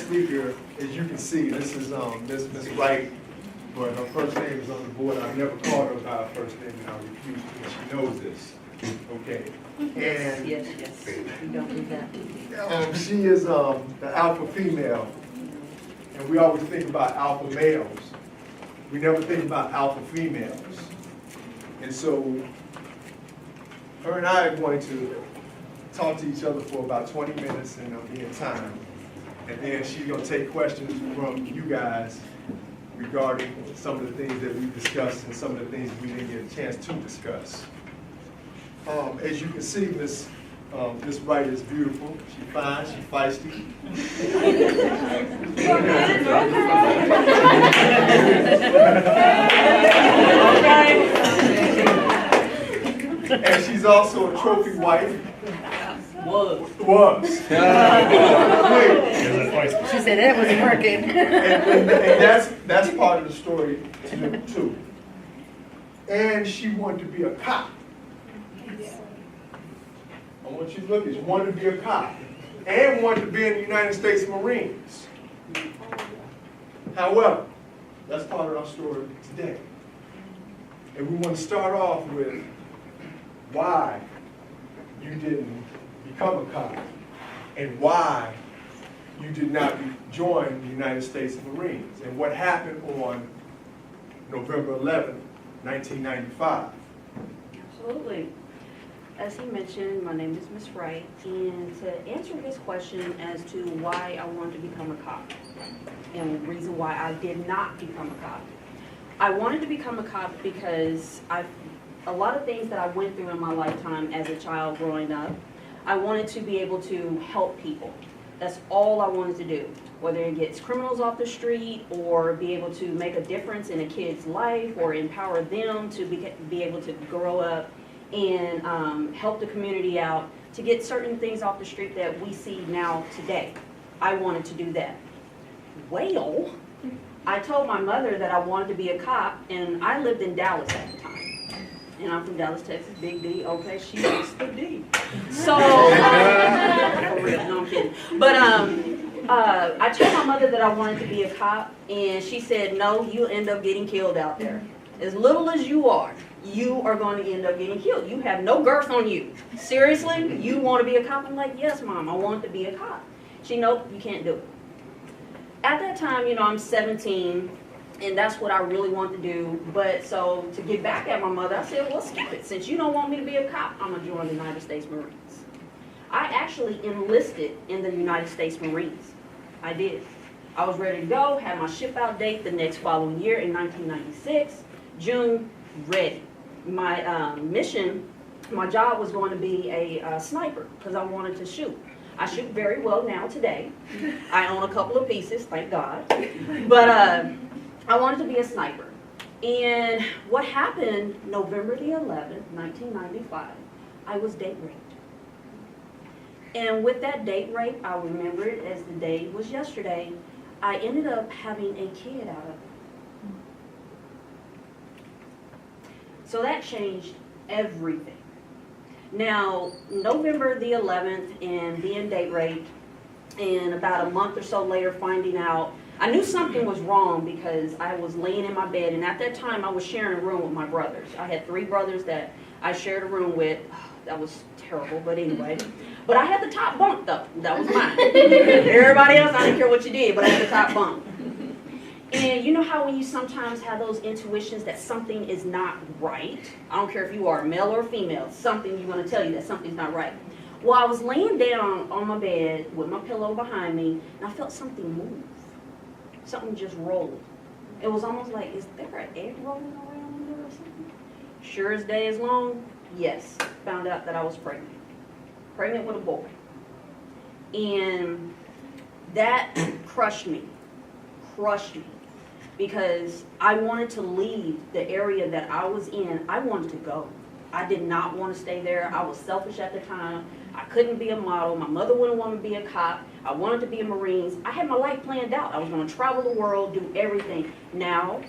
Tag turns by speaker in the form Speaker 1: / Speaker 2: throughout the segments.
Speaker 1: speaker, as you can see, this is Miss Wright, but her first name is on the board. I've never called her by her first name, and I refuse to. She knows this. Okay. And
Speaker 2: Yes. We don't do that.
Speaker 1: she is the alpha female, and we always think about alpha males. We never think about alpha females. And so, her and I are going to talk to each other for about 20 minutes, and it'll be in time. And then she's going to take questions from you guys regarding some of the things that we discussed and some of the things we didn't get a chance to discuss. As you can see, Miss Wright is beautiful. She's fine. She's feisty. And she's also a trophy wife. Was.
Speaker 2: She said that was working.
Speaker 1: and that's part of the story too. And she wanted to be a cop. I want you to look at it. She wanted to be a cop and wanted to be in the United States Marines. However, that's part of our story today. And we want to start off with why you didn't become a cop and why you did not join the United States Marines and what happened on November 11, 1995.
Speaker 2: Absolutely. As he mentioned, my name is Miss Wright, and to answer his question as to why I wanted to become a cop and the reason why I did not become a cop. I wanted to become a cop because a lot of things that I went through in my lifetime as a child growing up, I wanted to be able to help people. That's all I wanted to do, whether it gets criminals off the street or be able to make a difference in a kid's life or empower them to be able to grow up and help the community out to get certain things off the street that we see now today. I wanted to do that. Well, I told my mother that I wanted to be a cop, and I lived in Dallas at the time. And I'm from Dallas, Texas, Big D, okay, she is the D. So, for real, no, I'm kidding. But I told my mother that I wanted to be a cop, and she said, no, you'll end up getting killed out there. As little as you are going to end up getting killed. You have no girth on you. Seriously, you want to be a cop? I'm like, yes, Mom, I want to be a cop. She, nope, you can't do it. At that time, I'm 17, and that's what I really want to do. But so to get back at my mother, I said, well, skip it. Since you don't want me to be a cop, I'm going to join the United States Marines. I actually enlisted in the United States Marines. I did. I was ready to go, had my ship out date the next following year in 1996, June, ready. My mission, my job was going to be a sniper because I wanted to shoot. I shoot very well now today. I own a couple of pieces, thank God. But I wanted to be a sniper. And what happened November the 11th, 1995, I was date raped. And with that date rape, I remember it as the day was yesterday, I ended up having a kid out of it. So that changed everything. Now, November the 11th and being date raped, and about a month or so later finding out, I knew something was wrong because I was laying in my bed, and at that time I was sharing a room with my brothers. I had 3 brothers that I shared a room with. That was terrible, but anyway. But I had the top bunk though, that was mine. Everybody else, I didn't care what you did, but I had the top bunk. And you know how when you sometimes have those intuitions that something is not right? I don't care if you are male or female, something you want to tell you that something's not right. Well, I was laying down on my bed with my pillow behind me, and I felt something move. Something just rolled. It was almost like, is there an egg rolling around in there or something? Sure as day is long, yes. Found out that I was pregnant. Pregnant with a boy. And that crushed me. Because I wanted to leave the area that I was in. I wanted to go. I did not want to stay there. I was selfish at the time. I couldn't be a model. My mother wouldn't want me to be a cop. I wanted to be a Marines. I had my life planned out. I was going to travel the world, do everything. Now,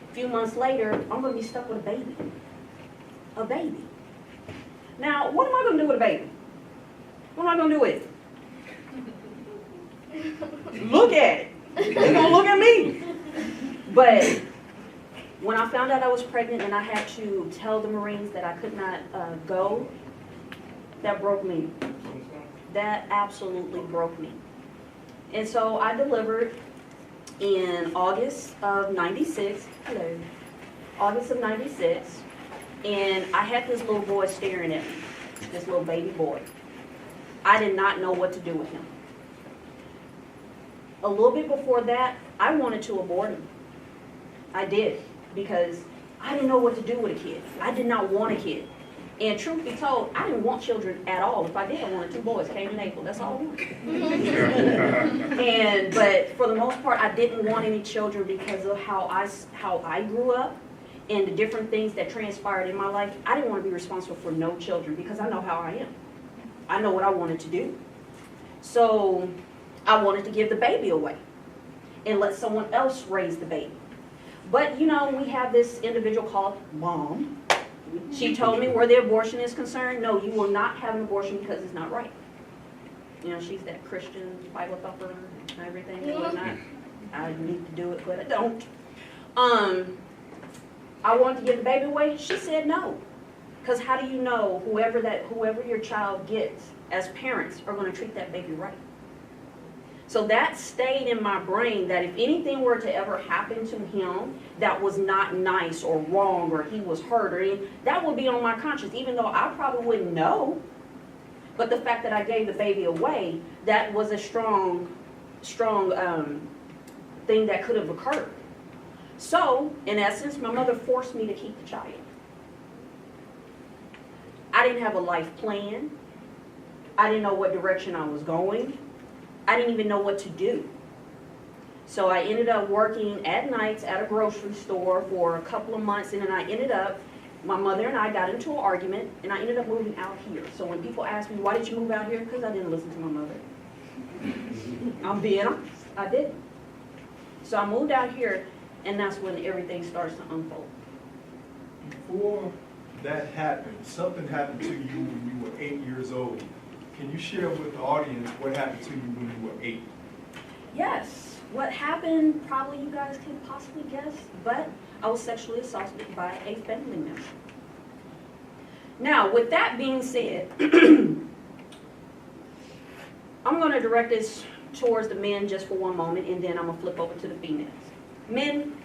Speaker 2: a few months later, I'm going to be stuck with a baby. A baby. Now, what am I going to do with a baby? What am I going to do with it? Look at it. They're gonna look at me. But when I found out I was pregnant and I had to tell the Marines that I could not go, that broke me. That absolutely broke me. And so I delivered in August of 96. Hello. August of 96. And I had this little boy staring at me, this little baby boy. I did not know what to do with him. A little bit before that, I wanted to abort him. I did, because I didn't know what to do with a kid. I did not want a kid. And truth be told, I didn't want children at all. If I did, I wanted 2 boys, Cain and Abel. That's all I wanted. But for the most part, I didn't want any children because of how I grew up and the different things that transpired in my life. I didn't want to be responsible for no children because I know how I am. I know what I wanted to do. So I wanted to give the baby away and let someone else raise the baby. But you know, we have this individual called Mom. She told me where the abortion is concerned, no, you will not have an abortion because it's not right. You know, she's that Christian Bible thumper and everything and whatnot. I need to do it, but I don't. I wanted to give the baby away. She said no. Because how do you know whoever your child gets as parents are going to treat that baby right? So that stayed in my brain that if anything were to ever happen to him that was not nice or wrong or he was hurt or anything, that would be on my conscience, even though I probably wouldn't know. But the fact that I gave the baby away, that was a strong thing that could have occurred. So, in essence, my mother forced me to keep the child. I didn't have a life plan. I didn't know what direction I was going. I didn't even know what to do. So I ended up working at nights at a grocery store for a couple of months, and then I ended up, my mother and I got into an argument, and I ended up moving out here. So when people ask me, why did you move out here? Because I didn't listen to my mother. I'm being honest, I didn't. So I moved out here, and that's when everything starts to unfold.
Speaker 1: Before that happened, something happened to you when you were 8 years old. Can you share with the audience what happened to you when you were 8?
Speaker 2: Yes. What happened, probably you guys can possibly guess, but I was sexually assaulted by a family member. Now, with that being said, I'm going to direct this towards the men just for one moment, and then I'm going to flip over to the females. Men,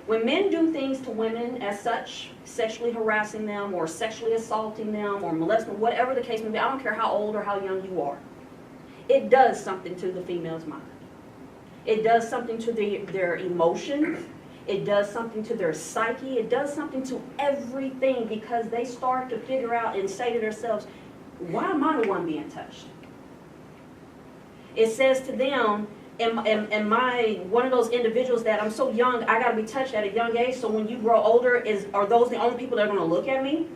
Speaker 2: when men do things to women as such, sexually harassing them or sexually assaulting them or molesting, whatever the case may be, I don't care how old or how young you are, it does something to the female's mind. It does something to their emotions. It does something to their psyche. It does something to everything because they start to figure out and say to themselves, why am I the one being touched? It says to them, am I one of those individuals that I'm so young, I got to be touched at a young age, so when you grow older, are those the only people that are going to look at me?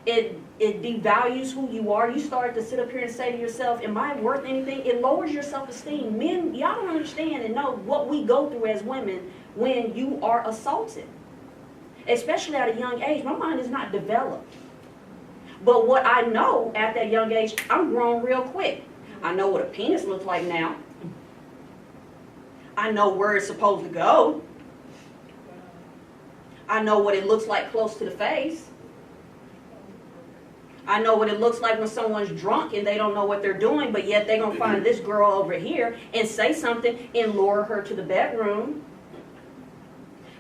Speaker 2: It devalues who you are. You start to sit up here and say to yourself, am I worth anything? It lowers your self-esteem. Men, y'all don't understand and know what we go through as women when you are assaulted. Especially at a young age. My mind is not developed. But what I know at that young age, I'm grown real quick. I know what a penis looks like now. I know where it's supposed to go. I know what it looks like close to the face. I know what it looks like when someone's drunk and they don't know what they're doing, but yet they're going to find this girl over here and say something and lure her to the bedroom.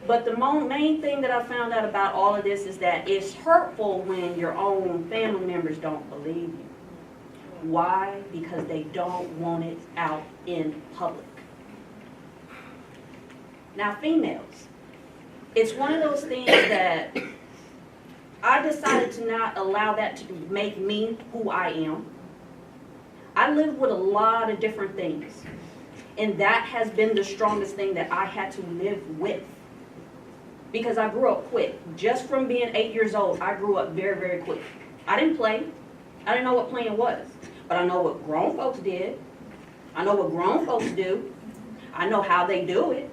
Speaker 2: But the main thing that I found out about all of this is that it's hurtful when your own family members don't believe you. Why? Because they don't want it out in public. Now, females, it's one of those things that I decided to not allow that to make me who I am. I live with a lot of different things, and that has been the strongest thing that I had to live with. Because I grew up quick. Just from being 8 years old, I grew up very, very quick. I didn't play. I didn't know what playing was. But I know what grown folks did. I know what grown folks do. I know how they do it.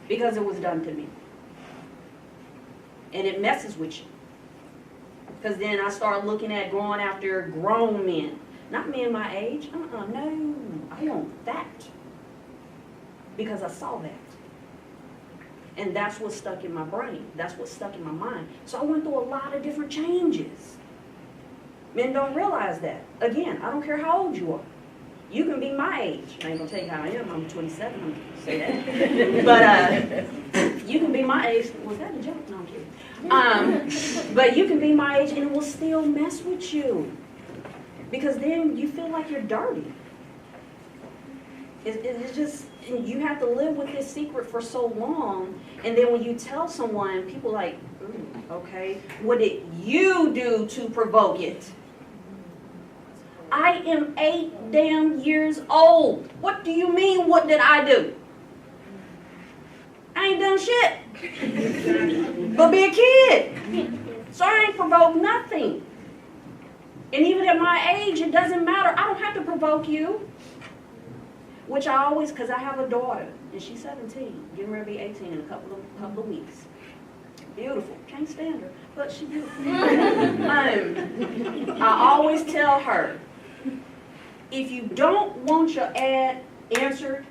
Speaker 2: Because it was done to me. And it messes with you. Because then I started looking at going after grown men. Not men my age. No, I want that. Because I saw that. And that's what stuck in my brain. That's what stuck in my mind. So I went through a lot of different changes. Men don't realize that. Again, I don't care how old you are. You can be my age. I ain't gonna tell you how I am. I'm 27. I'm gonna say that. But you can be my age. Was that a joke? No, I'm kidding. But you can be my age and it will still mess with you. Because then you feel like you're dirty. It's just, you have to live with this secret for so long, and then when you tell someone, people like, okay, what did you do to provoke it? I am 8 damn years old. What do you mean, what did I do? I ain't done shit. But be a kid. So I ain't provoked nothing. And even at my age, it doesn't matter. I don't have to provoke you. Which I always, because I have a daughter, and she's 17, getting ready to be 18 in a couple of weeks. Beautiful. Can't stand her, but she's beautiful. I always tell her, if you don't want your ad answered,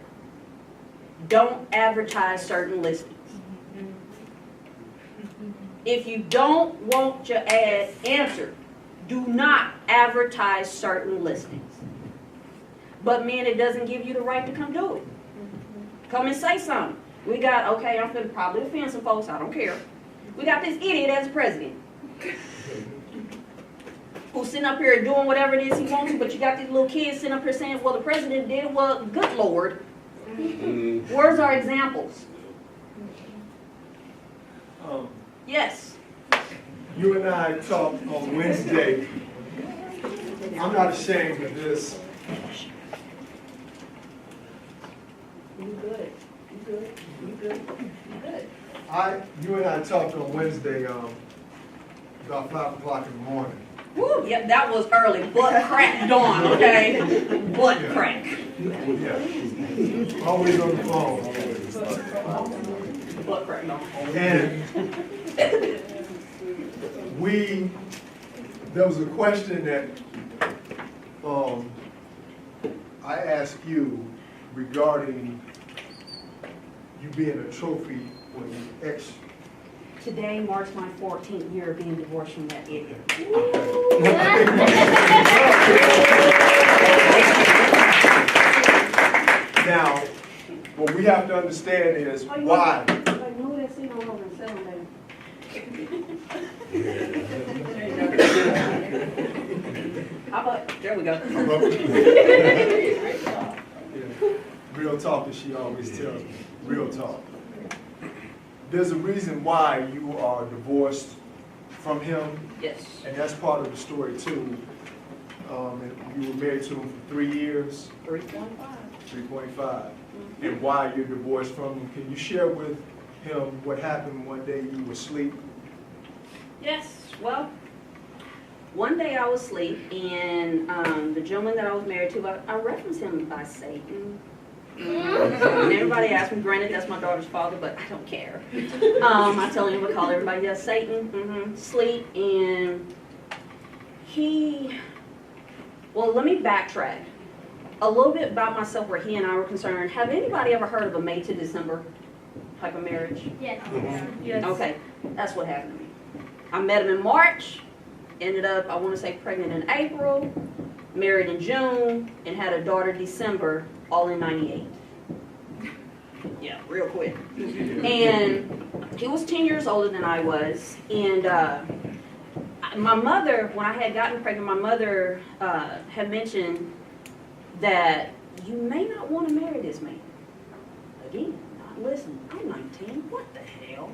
Speaker 2: don't advertise certain listings. If you don't want your ad answered, do not advertise certain listings. But man, it doesn't give you the right to come do it. Come and say something. We got, okay, I'm going to probably offend some folks, I don't care. We got this idiot as president. Who's sitting up here doing whatever it is he wants to, but you got these little kids sitting up here saying, well, the president did, well, good Lord. Where's our examples? Yes.
Speaker 1: You and I talked on Wednesday. I'm not ashamed of this.
Speaker 2: You good. You good. You good. You good.
Speaker 1: You and I talked on Wednesday about 5 o'clock in the morning.
Speaker 2: Woo, yep, that was early. Butt crack dawn, okay? Butt crack.
Speaker 1: Yeah. Always on the phone.
Speaker 2: Butt crack dawn.
Speaker 1: And there was a question that I asked you regarding you being a trophy when your ex.
Speaker 2: Today marks my 14th year of being divorced from that idiot.
Speaker 1: Now, what we have to understand is why.
Speaker 2: Like, move that seat on over and settle down. How about, there we go.
Speaker 1: Real talk, as she always tells me. Real talk. There's a reason why you are divorced from him.
Speaker 2: Yes.
Speaker 1: And that's part of the story too. And you were married to him for 3 years.
Speaker 2: 3.5.
Speaker 1: 3.5. And why you're divorced from him. Can you share with him what happened one day you were asleep?
Speaker 2: Yes, well, one day I was asleep, and the gentleman that I was married to, I referenced him by Satan. And everybody asked me, granted, that's my daughter's father, but I don't care. I tell him to call everybody, yes, Satan, sleep, and well, let me backtrack a little bit about myself where he and I were concerned. Have anybody ever heard of a May to December type of marriage?
Speaker 3: Yes.
Speaker 2: Yes. Okay, that's what happened to me. I met him in March, ended up, I want to say, pregnant in April, married in June, and had a daughter December, all in 98. Yeah, real quick. And he was 10 years older than I was, and my mother, when I had gotten pregnant, my mother had mentioned that you may not want to marry this man. Again, not listening. I'm 19. What the hell?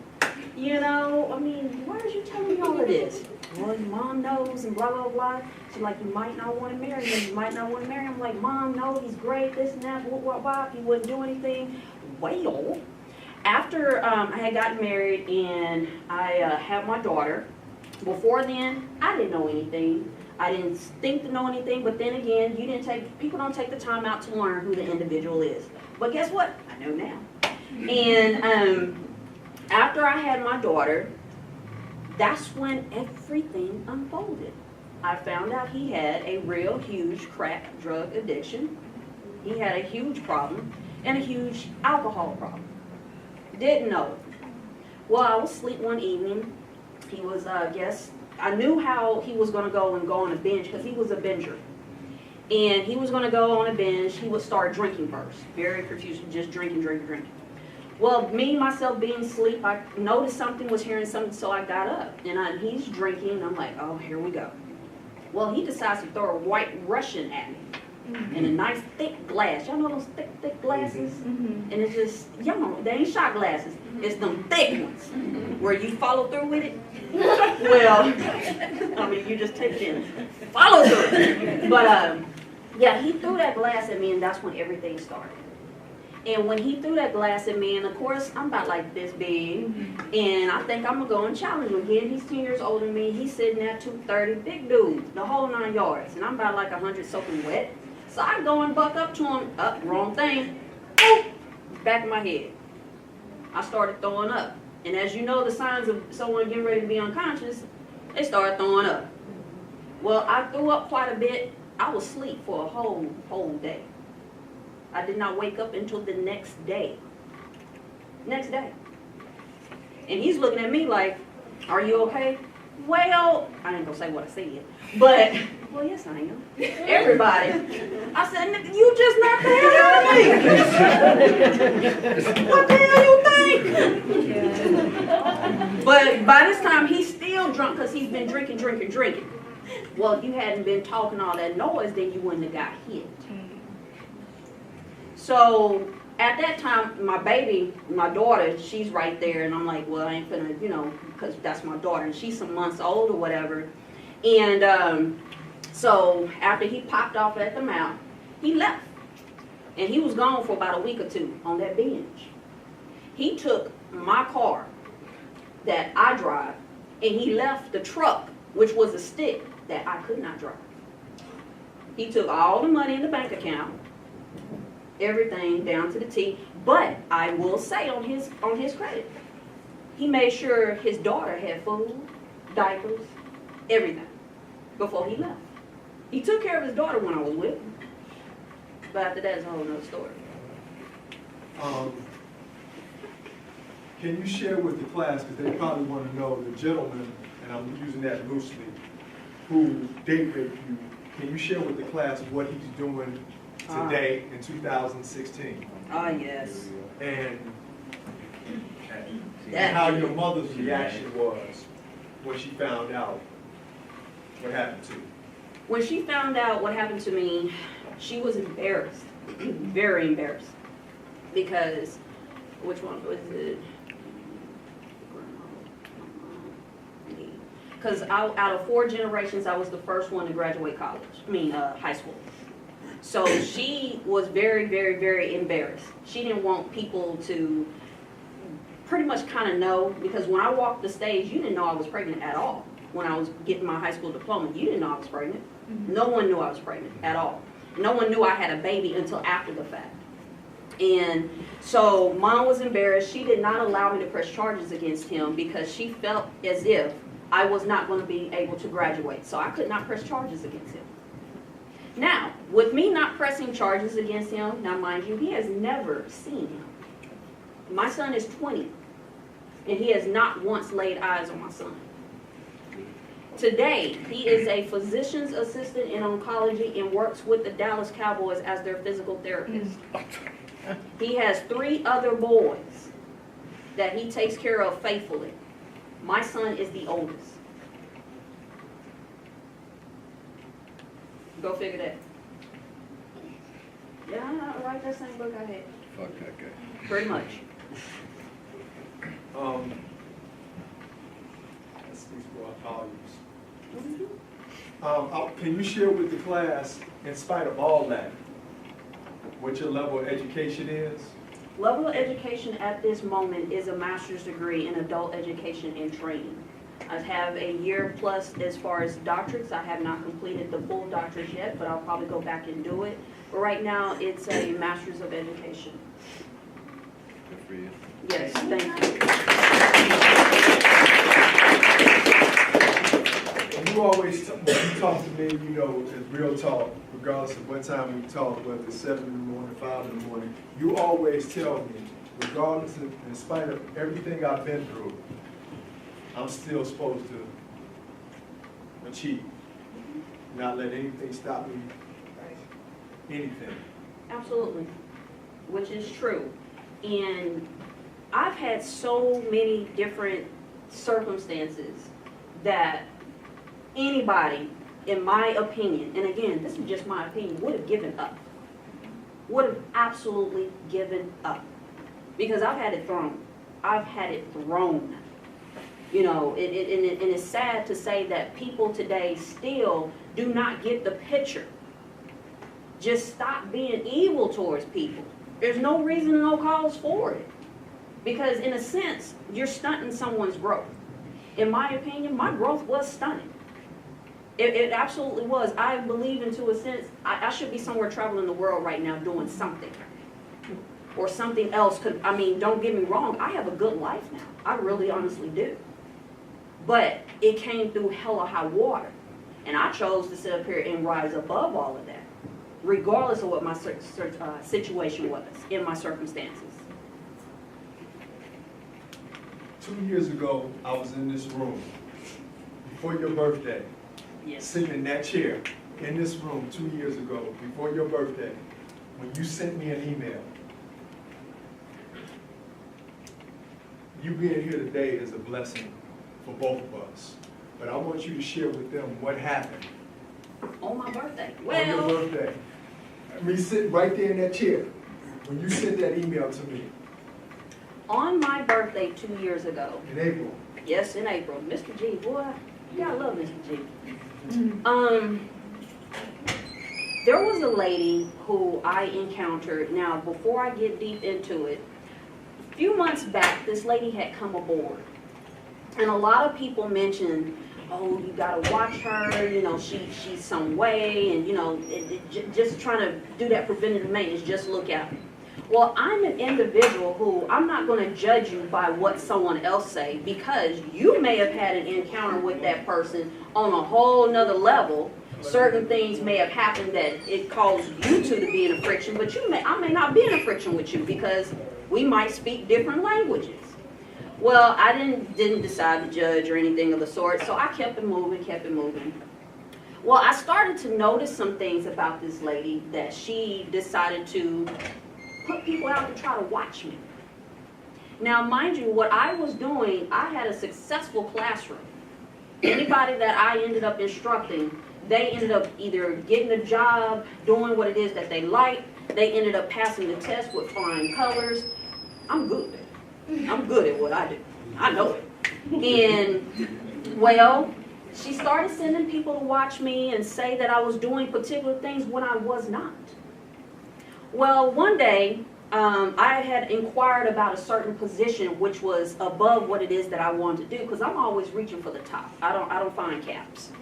Speaker 2: You know, I mean, why are you telling me all of this? Well, your mom knows and blah, blah, blah. She's like, you might not want to marry him. You might not want to marry him. I'm like, Mom, no, he's great, this and that, blah, blah, blah. He wouldn't do anything. Well, after I had gotten married and I had my daughter, before then, I didn't know anything. I didn't think to know anything, but then again, people don't take the time out to learn who the individual is. But guess what? I know now. And after I had my daughter, that's when everything unfolded. I found out he had a real huge crack drug addiction. He had a huge problem and a huge alcohol problem. Didn't know it. Well, I was asleep one evening. He was, I knew how he was going to go on a binge because he was a binger. And he was going to go on a binge. He would start drinking first. Very confusing, just drinking. Well, me, myself being asleep, I noticed something, was hearing something, so I got up. And he's drinking, and I'm like, oh, here we go. Well, he decides to throw a White Russian at me in a nice thick glass. Y'all know those thick glasses? And it's just, y'all know, they ain't shot glasses. It's them thick ones where you follow through with it. Well, I mean, you just take it in. Follow through. But, yeah, he threw that glass at me, and that's when everything started. And when he threw that glass at me, and of course, I'm about like this big, and I think I'm going to go and challenge him again. He's 10 years older than me. He's sitting at 230, big dude, the whole 9 yards. And I'm about like 100 soaking wet. So I go and buck up to him. Wrong thing. Boop, back of my head. I started throwing up. And as you know, the signs of someone getting ready to be unconscious, they start throwing up. Well, I threw up quite a bit. I was asleep for a whole day. I did not wake up until the next day. Next day. And he's looking at me like, are you okay? Well, I ain't gonna say what I said, but, well, yes, I am. Everybody. I said, nigga, you just knocked the hell out of me. What the hell you think? But by this time, he's still drunk because he's been drinking. Well, if you hadn't been talking all that noise, then you wouldn't have got hit. So at that time, my baby, my daughter, she's right there, and I'm like, well, I ain't finna, because that's my daughter, and she's some months old or whatever. And so after he popped off at the mouth, he left. And he was gone for about a week or two on that binge. He took my car that I drive, and he left the truck, which was a stick that I could not drive. He took all the money in the bank account, everything down to the T, but I will say on his credit, he made sure his daughter had food, diapers, everything before he left. He took care of his daughter when I was with him, but after that, it's a whole nother story.
Speaker 1: Can you share with the class, because they probably want to know, the gentleman, and I'm using that loosely, who date raped you, can you share with the class what he's doing today in 2016?
Speaker 2: Yes.
Speaker 1: And how your mother's reaction was when she found out what happened to you.
Speaker 2: When she found out what happened to me, she was embarrassed, very embarrassed, because, which one was it? Because out of 4 generations, I was the first one to graduate high school. So she was very, very, very embarrassed. She didn't want people to pretty much kind of know, because when I walked the stage, you didn't know I was pregnant at all. When I was getting my high school diploma, you didn't know I was pregnant. No one knew I was pregnant at all. No one knew I had a baby until after the fact. And so Mom was embarrassed. She did not allow me to press charges against him because she felt as if I was not going to be able to graduate. So I could not press charges against him. Now, with me not pressing charges against him, now mind you, he has never seen him. My son is 20, and he has not once laid eyes on my son. Today, he is a physician's assistant in oncology and works with the Dallas Cowboys as their physical therapist. He has 3 other boys that he takes care of faithfully. My son is the oldest. Go figure that. Yeah, I write that same book I had.
Speaker 3: Fuck that guy.
Speaker 2: Pretty much.
Speaker 1: That speaks for our values. Can you share with the class, in spite of all that, what your level of education is?
Speaker 2: Level of education at this moment is a master's degree in adult education and training. I have a year plus as far as doctorates. I have not completed the full doctorate yet, but I'll probably go back and do it. But right now, it's a master's of education.
Speaker 3: Good for you.
Speaker 2: Yes, thank you.
Speaker 1: And you always talk to me, you know, it's real talk, regardless of what time we talk, whether it's 7 in the morning, 5 in the morning. You always tell me, regardless of, in spite of everything I've been through, I'm still supposed to achieve. Not let anything stop me, anything.
Speaker 2: Absolutely, which is true. And I've had so many different circumstances that anybody, in my opinion, and again, this is just my opinion, would have given up. Would have absolutely given up. Because I've had it thrown. I've had it thrown. You know, and it's sad to say that people today still do not get the picture. Just stop being evil towards people. There's no reason, no cause for it. Because in a sense, you're stunting someone's growth. In my opinion, my growth was stunted. It absolutely was. I believe in, to a sense, I should be somewhere traveling the world right now doing something. Or something else could, I mean, don't get me wrong, I have a good life now. I really honestly do. But it came through hell or high water. And I chose to sit up here and rise above all of that, regardless of what my situation was, in my circumstances.
Speaker 1: 2 years ago, I was in this room, before your birthday,
Speaker 2: Yes.
Speaker 1: sitting in that chair, in this room 2 years ago, before your birthday, when you sent me an email. You being here today is a blessing for both of us. But I want you to share with them what happened
Speaker 2: On my birthday.
Speaker 1: on
Speaker 2: Well,
Speaker 1: your birthday. Me sitting right there in that chair, when you sent that email to me
Speaker 2: on my birthday 2 years ago,
Speaker 1: in April.
Speaker 2: yes, in April, Mr. G, boy, you gotta love Mr. G. There was a lady who I encountered. Now, before I get deep into it, a few months back, this lady had come aboard. And a lot of people mentioned, oh, you gotta watch her, you know, she's some way, and you know, just trying to do that preventative maintenance, just look out. Well, I'm an individual who, I'm not gonna judge you by what someone else say, because you may have had an encounter with that person on a whole nother level. Certain things may have happened that it caused you two to be in a friction, but I may not be in a friction with you because we might speak different languages. Well, I didn't decide to judge or anything of the sort, so I kept it moving. Well, I started to notice some things about this lady, that she decided to put people out to try to watch me. Now, mind you, what I was doing, I had a successful classroom. Anybody that I ended up instructing, they ended up either getting a job, doing what it is that they like. They ended up passing the test with flying colors. I'm good. I'm good at what I do. I know it. And, well, she started sending people to watch me and say that I was doing particular things when I was not. Well, one day, I had inquired about a certain position which was above what it is that I wanted to do, because I'm always reaching for the top. I don't find caps.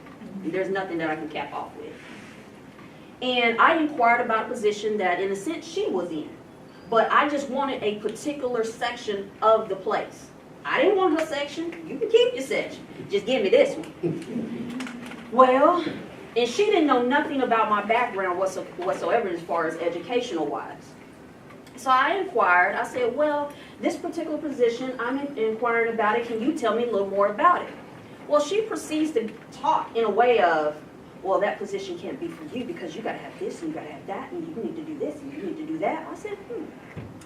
Speaker 2: There's nothing that I can cap off with. And I inquired about a position that, in a sense, she was in. But I just wanted a particular section of the place. I didn't want her section. You can keep your section. Just give me this one. Well, and she didn't know nothing about my background whatsoever as far as educational wise. So I inquired. I said, well, this particular position, I'm inquiring about it. Can you tell me a little more about it? Well, she proceeds to talk in a way of, well, that position can't be for you because you got to have this and you got to have that and you need to do this and you need to do that. I said,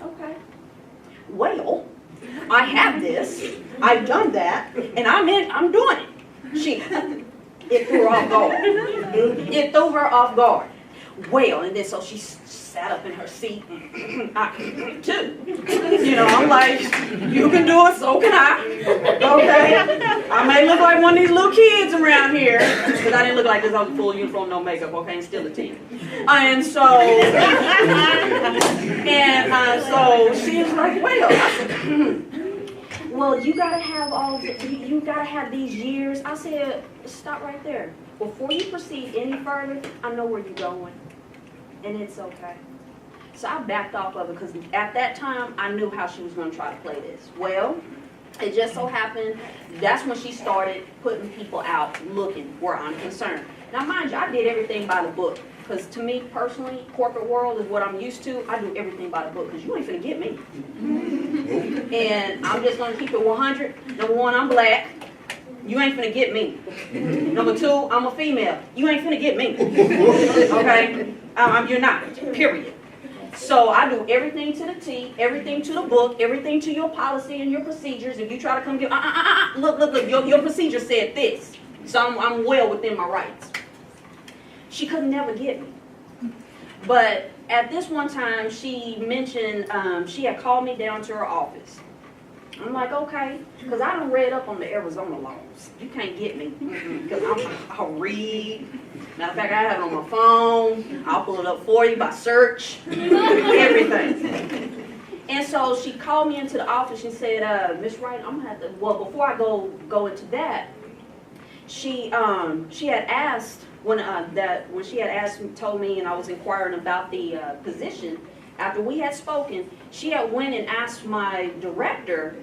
Speaker 2: okay. Well, I have this, I've done that, and I'm doing it. It threw her off guard. It threw her off guard. Well, and then so she sat up in her seat, I too. You know, I'm like, you can do it, so can I. Okay? I may look like one of these little kids around here, because I didn't look like this. I was in full uniform, no makeup, okay, and still a teen. And so she was like, well, I said, well, you gotta have these years. I said, stop right there. Before you proceed any further, I know where you're going. And it's okay. So I backed off of it because at that time, I knew how she was going to try to play this. Well, It just so happened, that's when she started putting people out looking where I'm concerned. Now mind you, I did everything by the book. Because to me personally, corporate world is what I'm used to. I do everything by the book because you ain't finna get me. And I'm just gonna keep it 100. Number one, I'm black. You ain't finna get me. Number two, I'm a female. You ain't finna get me. Okay? You're not, period. So I do everything to the T, everything to the book, everything to your policy and your procedures. If you try to come get, look, your procedure said this. So I'm well within my rights. She could never get me. But at this one time, she mentioned, she had called me down to her office. I'm like, okay, because I done read up on the Arizona laws. You can't get me, because I'll read. Matter of fact, I have it on my phone. I'll pull it up for you by search, everything. And so she called me into the office and said, Miss Wright, I'm gonna have to, well, before I go into that, she had asked, when she had asked, told me, and I was inquiring about the position, after we had spoken, she had went and asked my director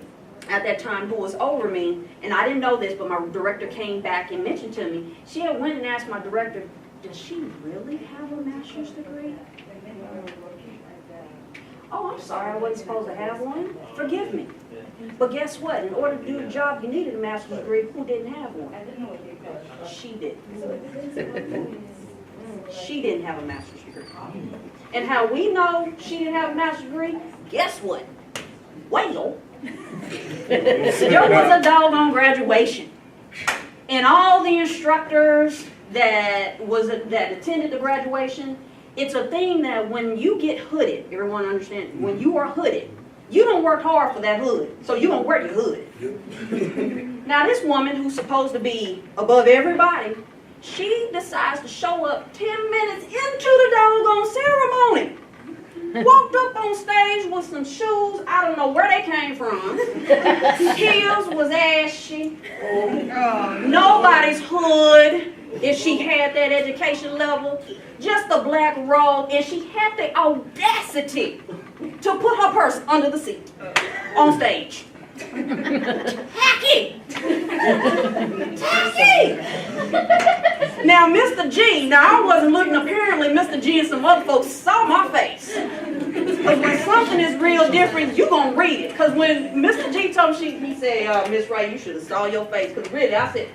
Speaker 2: at that time, who was over me, and I didn't know this, but my director came back and mentioned to me, she had went and asked my director, does she really have a master's degree? Oh, I'm sorry, I wasn't supposed to have one. Forgive me. But guess what? In order to do the job, you needed a master's degree. Who didn't have one? She did. She didn't have a master's degree. And how we know she didn't have a master's degree? Guess what? Well, there was a doggone graduation. And all the instructors that attended the graduation, it's a thing that when you get hooded, everyone understands, when you are hooded, you don't work hard for that hood, so you don't wear your hood. Now this woman who's supposed to be above everybody, she decides to show up 10 minutes into the doggone ceremony. Walked up on stage with some shoes, I don't know where they came from. Heels was ashy. Nobody's hood, if she had that education level. Just a black robe, and she had the audacity to put her purse under the seat on stage. Tacky! Tacky! Now, Mr. G, now I wasn't looking, apparently Mr. G and some other folks saw my face. Because when something is real different, you're going to read it. Because when Mr. G told me, he said, Miss Wright, you should have saw your face. Because really, I said,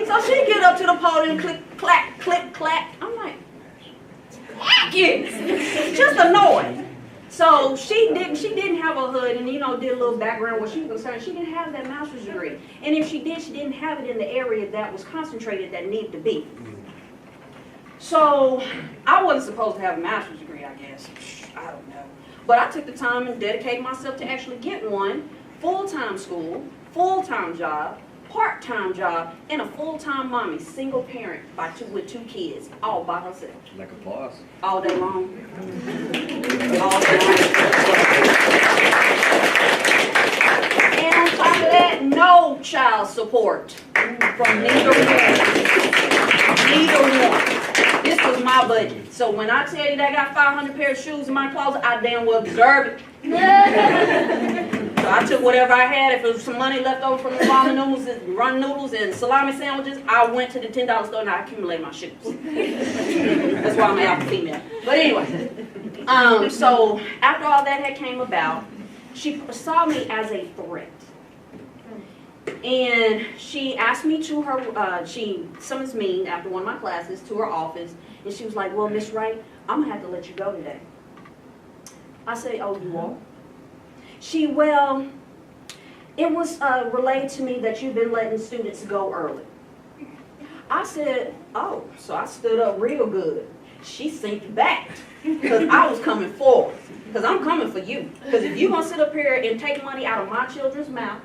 Speaker 2: so she get up to the podium, click, clack, click, clack. I'm like, just annoyed. So she didn't have a hood, and did a little background where she was concerned. She didn't have that master's degree, and if she did, she didn't have it in the area that was concentrated that needed to be. So I wasn't supposed to have a master's degree, I guess. I don't know. But I took the time and dedicated myself to actually get one. Full-time school, full-time job, part-time job, and a full-time mommy, single parent with 2 kids, all by herself.
Speaker 3: Like applause.
Speaker 2: All day long. All day long. And on top of that, no child support from neither one. Neither one. This was my budget. So when I tell you that I got 500 pairs of shoes in my closet, I damn well deserve it. So I took whatever I had. If there was some money left over from the ramen noodles and salami sandwiches, I went to the $10 store and I accumulated my shoes. That's why I'm an alpha female. But anyway, so after all that had came about, she saw me as a threat. And she asked me to her, she summons me after one of my classes to her office, and she was like, well, Miss Wright, I'm going to have to let you go today. I say, oh, you won't? Well, it was relayed to me that you've been letting students go early. I said, oh, so I stood up real good. She sinked back because I was coming forward, because I'm coming for you. Because if you're going to sit up here and take money out of my children's mouth,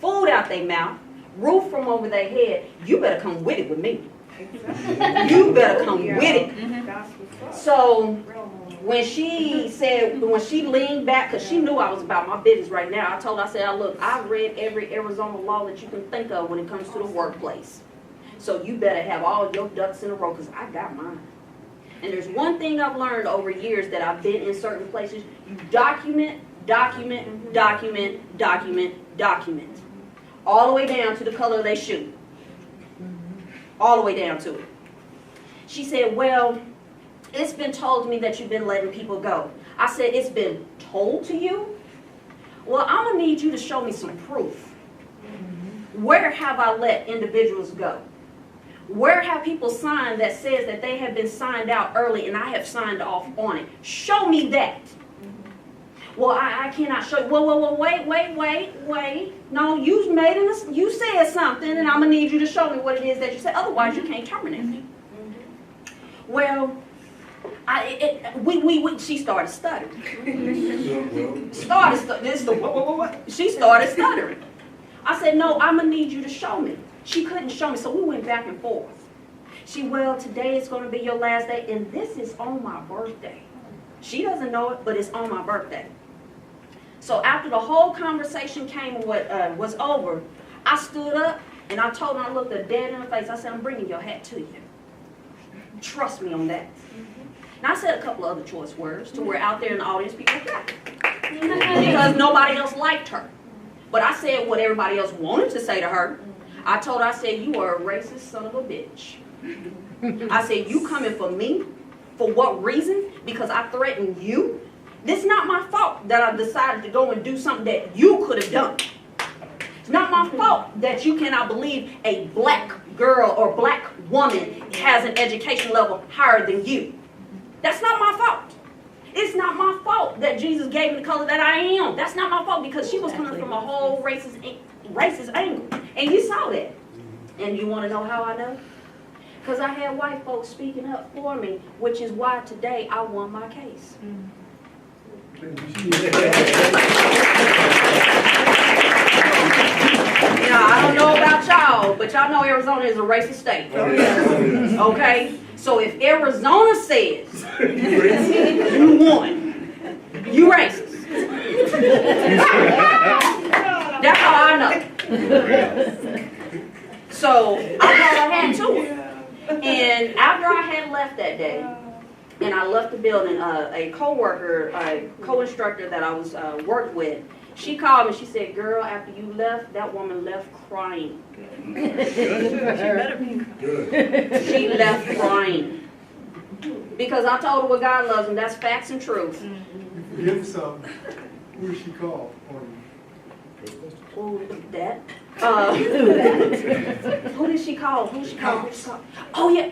Speaker 2: food out their mouth, roof from over their head, you better come with it with me. You better come with it. So when she leaned back, because she knew I was about my business right now, I said, look, I've read every Arizona law that you can think of when it comes to the workplace. So you better have all your ducks in a row, because I got mine. And there's one thing I've learned over years that I've been in certain places. You document, document, document, document, document. All the way down to the color of their shoe. All the way down to it. She said, well, it's been told to me that you've been letting people go. I said, it's been told to you? Well, I'm going to need you to show me some proof. Where have I let individuals go? Where have people signed that says that they have been signed out early and I have signed off on it? Show me that. Well, I cannot show you. Well, wait. No, you said something, and I'm going to need you to show me what it is that you said. Otherwise, you can't terminate me. Well, she started stuttering. She started stuttering. I said, no, I'm going to need you to show me. She couldn't show me, so we went back and forth. Well, today is going to be your last day, and this is on my birthday. She doesn't know it, but it's on my birthday. So after the whole conversation was over, I stood up, and I told her, I looked her dead in the face. I said, I'm bringing your hat to you. Trust me on that. And I said a couple of other choice words to where out there in the audience people got it. Because nobody else liked her. But I said what everybody else wanted to say to her. I told her, I said, you are a racist son of a bitch. I said, you coming for me? For what reason? Because I threatened you? This is not my fault that I decided to go and do something that you could have done. It's not my fault that you cannot believe a black girl or black woman has an education level higher than you. That's not my fault. It's not my fault that Jesus gave me the color that I am. That's not my fault, because she was coming from a whole racist angle. And you saw that. And you want to know how I know? Because I had white folks speaking up for me, which is why today I won my case. Now, I don't know about y'all, but y'all know Arizona is a racist state. Okay? So if Arizona says you won, you racist. That's how I know. So I thought I had to her. And after I had left that day, and I left the building, a co-worker, a co-instructor that I was worked with, she called me. She said, girl, after you left, that woman left crying. She left crying. Because I told her what God loves, and that's facts and truth.
Speaker 1: Forgive some. Who did she call on you?
Speaker 2: Oh, that. Who did she call? Oh, yeah,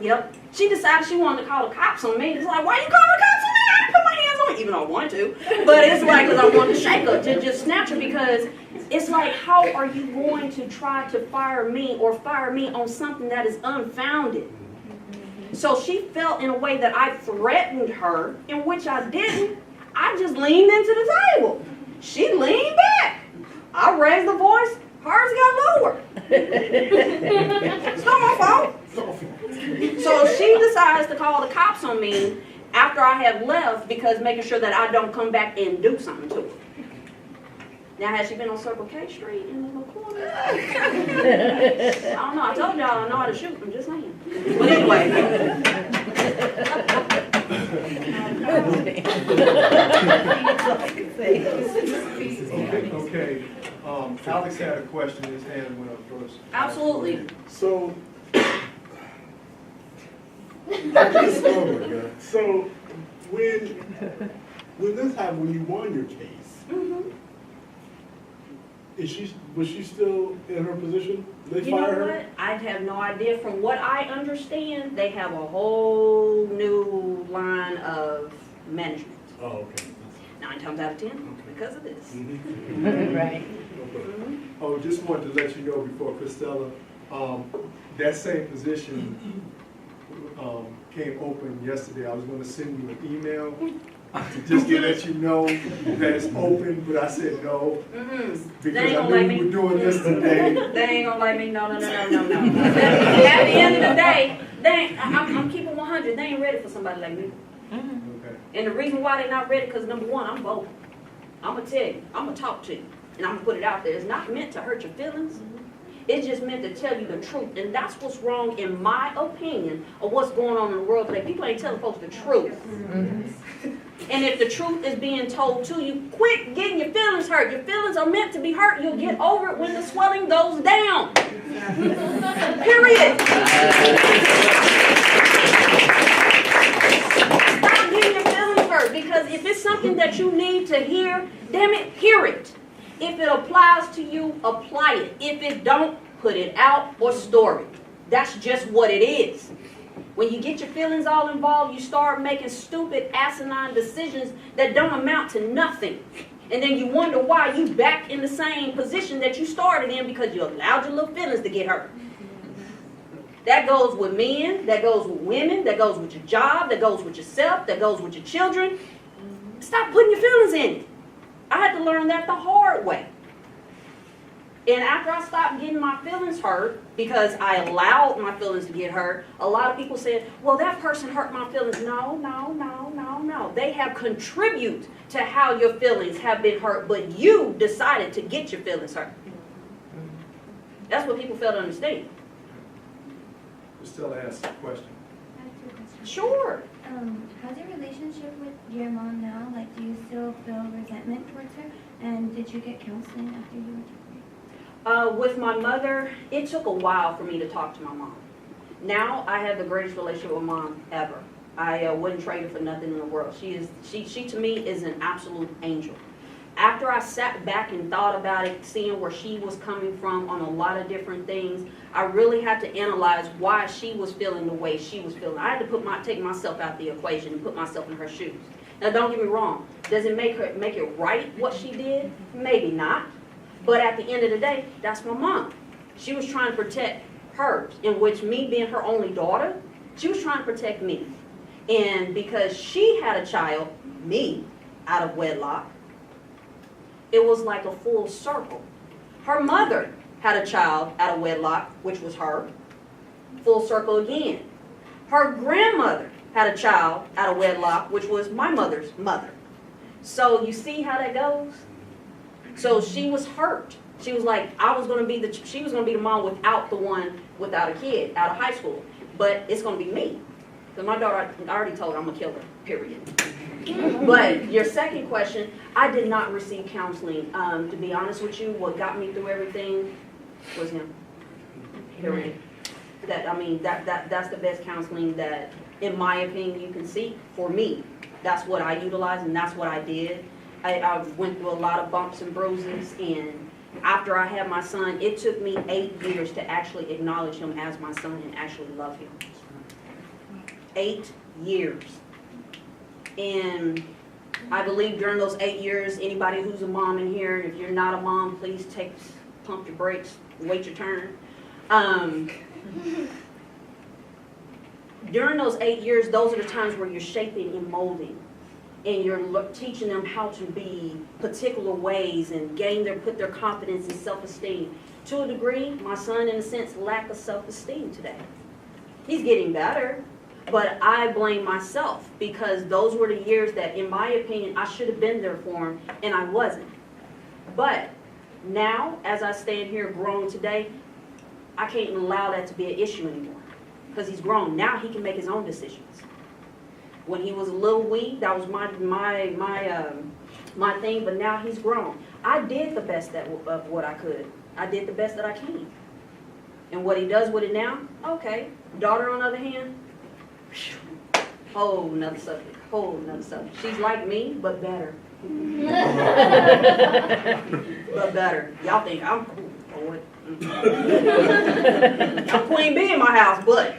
Speaker 2: yep. She decided she wanted to call the cops on me. It's like, why you calling the cops on me? I didn't put my hands on her, even though I wanted to. But it's like, because I wanted to shake her, to just snatch her, because it's like, how are you going to try to fire me on something that is unfounded? So she felt in a way that I threatened her, in which I didn't. I just leaned into the table. She leaned back. I raised the voice. Hers got lower. It's not my fault. So she decides to call the cops on me after I have left, because making sure that I don't come back and do something to her. Now, has she been on Circle K Street in the little corner? I don't know. I told y'all I know how to shoot. I'm just saying. But anyway.
Speaker 1: Okay. Alex had a question. His hand went up first.
Speaker 2: Absolutely.
Speaker 4: So, so when this happened, when you won your case, was she still in her position? Did they
Speaker 2: You know
Speaker 4: fire her?
Speaker 2: what? I have no idea. From what I understand, they have a whole new line of management.
Speaker 4: Oh, okay.
Speaker 2: 9 times out of 10, because of this.
Speaker 5: Right.
Speaker 1: Oh, just wanted to let you know before Christella, that same position came open yesterday. I was going to send you an email just to let you know that it's open, but I said no, because I knew we were doing this today.
Speaker 2: They ain't gonna like me. No. At the end of the day, I'm keeping 100. They ain't ready for somebody like me.
Speaker 1: Okay.
Speaker 2: And the reason why they're not ready, because number one, I'm vocal. I'm gonna tell you. I'm gonna talk to you. And I'm gonna put it out there. It's not meant to hurt your feelings. It's just meant to tell you the truth. And that's what's wrong, in my opinion, of what's going on in the world today. People ain't telling folks the truth. And if the truth is being told to you, quit getting your feelings hurt. Your feelings are meant to be hurt. You'll get over it when the swelling goes down. Period. Stop getting your feelings hurt, because if it's something that you need to hear, damn it, hear it. If it applies to you, apply it. If it don't, put it out or store it. That's just what it is. When you get your feelings all involved, you start making stupid, asinine decisions that don't amount to nothing. And then you wonder why you back in the same position that you started in, because you allowed your little feelings to get hurt. That goes with men, that goes with women, that goes with your job, that goes with yourself, that goes with your children. Stop putting your feelings in it. I had to learn that the hard way. And after I stopped getting my feelings hurt, because I allowed my feelings to get hurt, a lot of people said, well, that person hurt my feelings. No, no, no, no, no. They have contributed to how your feelings have been hurt, but you decided to get your feelings hurt. That's what people fail to understand.
Speaker 1: Stella asked a question.
Speaker 5: I have 2 questions.
Speaker 2: Sure.
Speaker 5: How's your relationship with your mom now? Like, do you still feel resentment towards her? And did you get counseling after you were separated?
Speaker 2: With my mother, it took a while for me to talk to my mom. Now I have the greatest relationship with mom ever. I wouldn't trade her for nothing in the world. She to me is an absolute angel. After I sat back and thought about it, seeing where she was coming from on a lot of different things, I really had to analyze why she was feeling the way she was feeling. I had to take myself out the equation and put myself in her shoes. Now, don't get me wrong. Does it make it right what she did? Maybe not. But at the end of the day, that's my mom. She was trying to protect her, in which me being her only daughter, she was trying to protect me. And because she had a child, me, out of wedlock, it was like a full circle. Her mother had a child out of wedlock, which was her. Full circle again. Her grandmother had a child out of wedlock, which was my mother's mother. So you see how that goes? So she was hurt. She was like, she was gonna be the mom without the one without a kid out of high school. But it's gonna be me. Because my daughter, I already told her I'm gonna kill her, period. But your second question, I did not receive counseling. To be honest with you, what got me through everything was him. Period. That's the best counseling that, in my opinion, you can seek for me. That's what I utilized, and that's what I did. I went through a lot of bumps and bruises, and after I had my son, it took me 8 years to actually acknowledge him as my son and actually love him. 8 years. And I believe during those 8 years, anybody who's a mom in here, if you're not a mom, please pump your brakes, wait your turn. During those 8 years, those are the times where you're shaping and molding. And you're teaching them how to be particular ways and put their confidence and self-esteem. To a degree, my son, in a sense, lack of self-esteem today. He's getting better, but I blame myself, because those were the years that, in my opinion, I should have been there for him, and I wasn't. But now, as I stand here grown today, I can't allow that to be an issue anymore, because he's grown. Now he can make his own decisions. When he was a little wee, that was my thing, but now he's grown. I did the best of what I could. I did the best that I can. And what he does with it now, okay. Daughter, on the other hand, whole nother subject, She's like me, but better. But better. Y'all think I'm cool, boy. I'm Queen Bee in my house, but,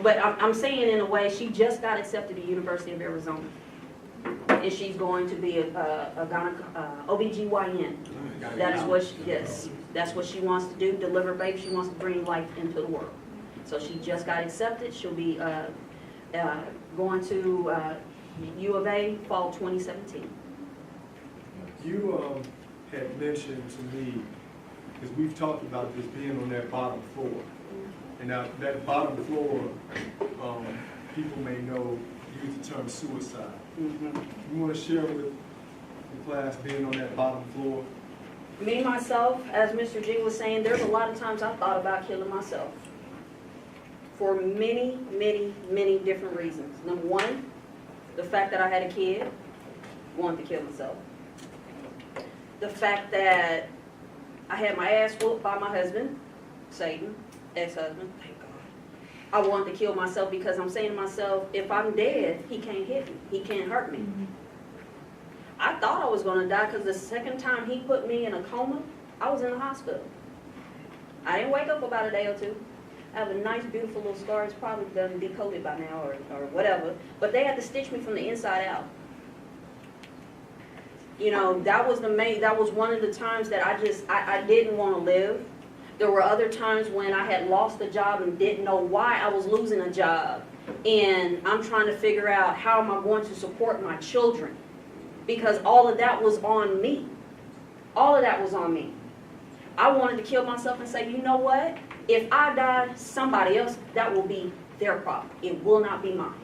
Speaker 2: but I'm saying, in a way, she just got accepted to the University of Arizona. And she's going to be a OBGYN. That is what that's what she wants to do, deliver baby. She wants to bring life into the world. So she just got accepted. She'll be going to U of A fall 2017.
Speaker 1: You had mentioned to me, because we've talked about this being on that bottom floor. And now that bottom floor, people may know, use the term suicide.
Speaker 2: Mm-hmm.
Speaker 1: You want to share with the class being on that bottom floor?
Speaker 2: Me, myself, as Mr. G was saying, there's a lot of times I thought about killing myself. For many, many, many different reasons. Number one, the fact that I had a kid, wanted to kill myself. The fact that I had my ass whooped by my husband, Satan, ex-husband, thank God. I wanted to kill myself because I'm saying to myself, if I'm dead, he can't hit me. He can't hurt me. I thought I was going to die because the second time he put me in a coma, I was in the hospital. I didn't wake up for about a day or two. I have a nice, beautiful little scar. It's probably done decoded by now or whatever. But they had to stitch me from the inside out. You know, that was one of the times that I didn't want to live. There were other times when I had lost a job and didn't know why I was losing a job. And I'm trying to figure out how am I going to support my children. Because all of that was on me. All of that was on me. I wanted to kill myself and say, you know what? If I die, somebody else, that will be their problem. It will not be mine.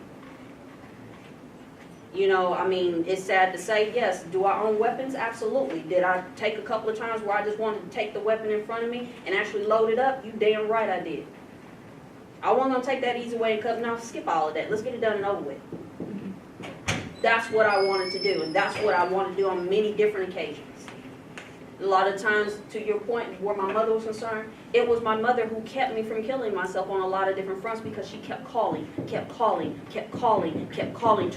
Speaker 2: You know, I mean, it's sad to say, yes. Do I own weapons? Absolutely. Did I take a couple of times where I just wanted to take the weapon in front of me and actually load it up? You damn right I did. I wasn't going to take that easy way and cut, no, skip all of that. Let's get it done and over with. That's what I wanted to do, and that's what I want to do on many different occasions. A lot of times, to your point, where my mother was concerned, it was my mother who kept me from killing myself on a lot of different fronts because she kept calling to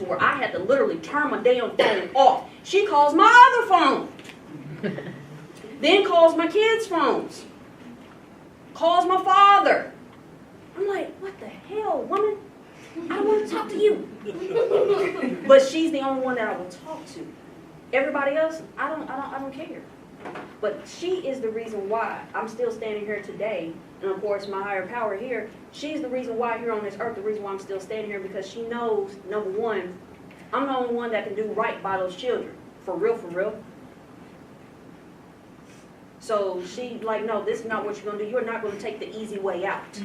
Speaker 2: where I had to literally turn my damn phone off. She calls my other phone. Then calls my kids' phones. Calls my father. I'm like, what the hell, woman? I don't want to talk to you. But she's the only one that I will talk to. Everybody else, I don't care. But she is the reason why I'm still standing here today. And of course, my higher power here, she's the reason why here on this earth, the reason why I'm still standing here, because she knows, number one, I'm the only one that can do right by those children. For real, for real. So she like, no, this is not what you're going to do. You're not going to take the easy way out.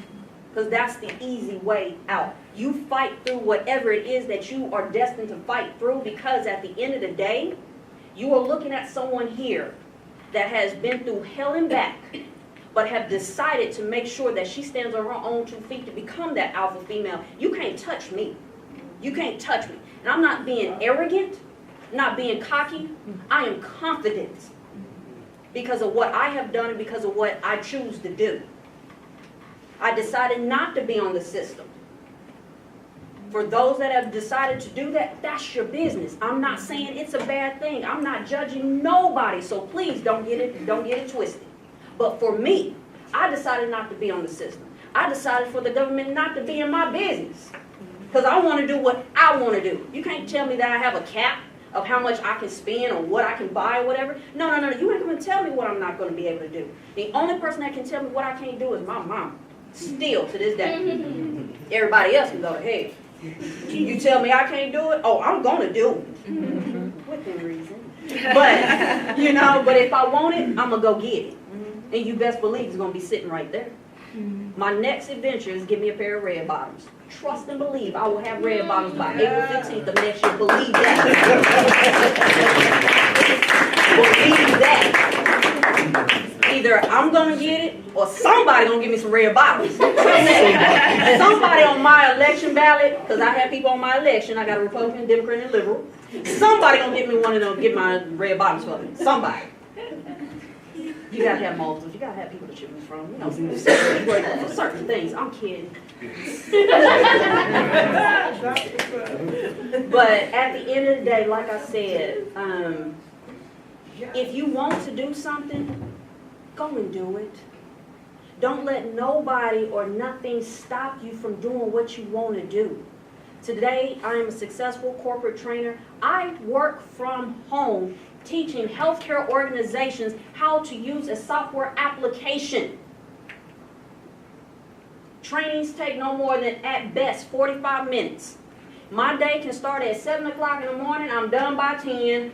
Speaker 2: Because that's the easy way out. You fight through whatever it is that you are destined to fight through, because at the end of the day, you are looking at someone here that has been through hell and back, but have decided to make sure that she stands on her own 2 feet to become that alpha female. You can't touch me. You can't touch me. And I'm not being arrogant, not being cocky. I am confident because of what I have done and because of what I choose to do. I decided not to be on the system. For those that have decided to do that, that's your business. I'm not saying it's a bad thing. I'm not judging nobody, so please don't get it twisted. But for me, I decided not to be on the system. I decided for the government not to be in my business. Because I want to do what I want to do. You can't tell me that I have a cap of how much I can spend or what I can buy or whatever. No. You ain't going to tell me what I'm not going to be able to do. The only person that can tell me what I can't do is my mom. Still to this day. Everybody else can go to hell. You tell me I can't do it? Oh, I'm going to do it. Within reason. But, you know, but if I want it, I'm going to go get it. And you best believe it's going to be sitting right there. My next adventure is give me a pair of red bottoms. Trust and believe I will have red bottoms by April 15th of next year. Believe that. Believe that. Either I'm going to get it or somebody going to give me some red bottoms. Somebody on my election ballot, because I have people on my election, I got a Republican, Democrat, and Liberal. Somebody going to give me one of them, get my red bottoms for me. Somebody. You got to have multiples. You got to have people to choose from. You know, for certain things. I'm kidding. But at the end of the day, like I said, if you want to do something, go and do it. Don't let nobody or nothing stop you from doing what you want to do. Today, I am a successful corporate trainer. I work from home teaching healthcare organizations how to use a software application. Trainings take no more than, at best, 45 minutes. My day can start at 7 o'clock in the morning. I'm done by 10.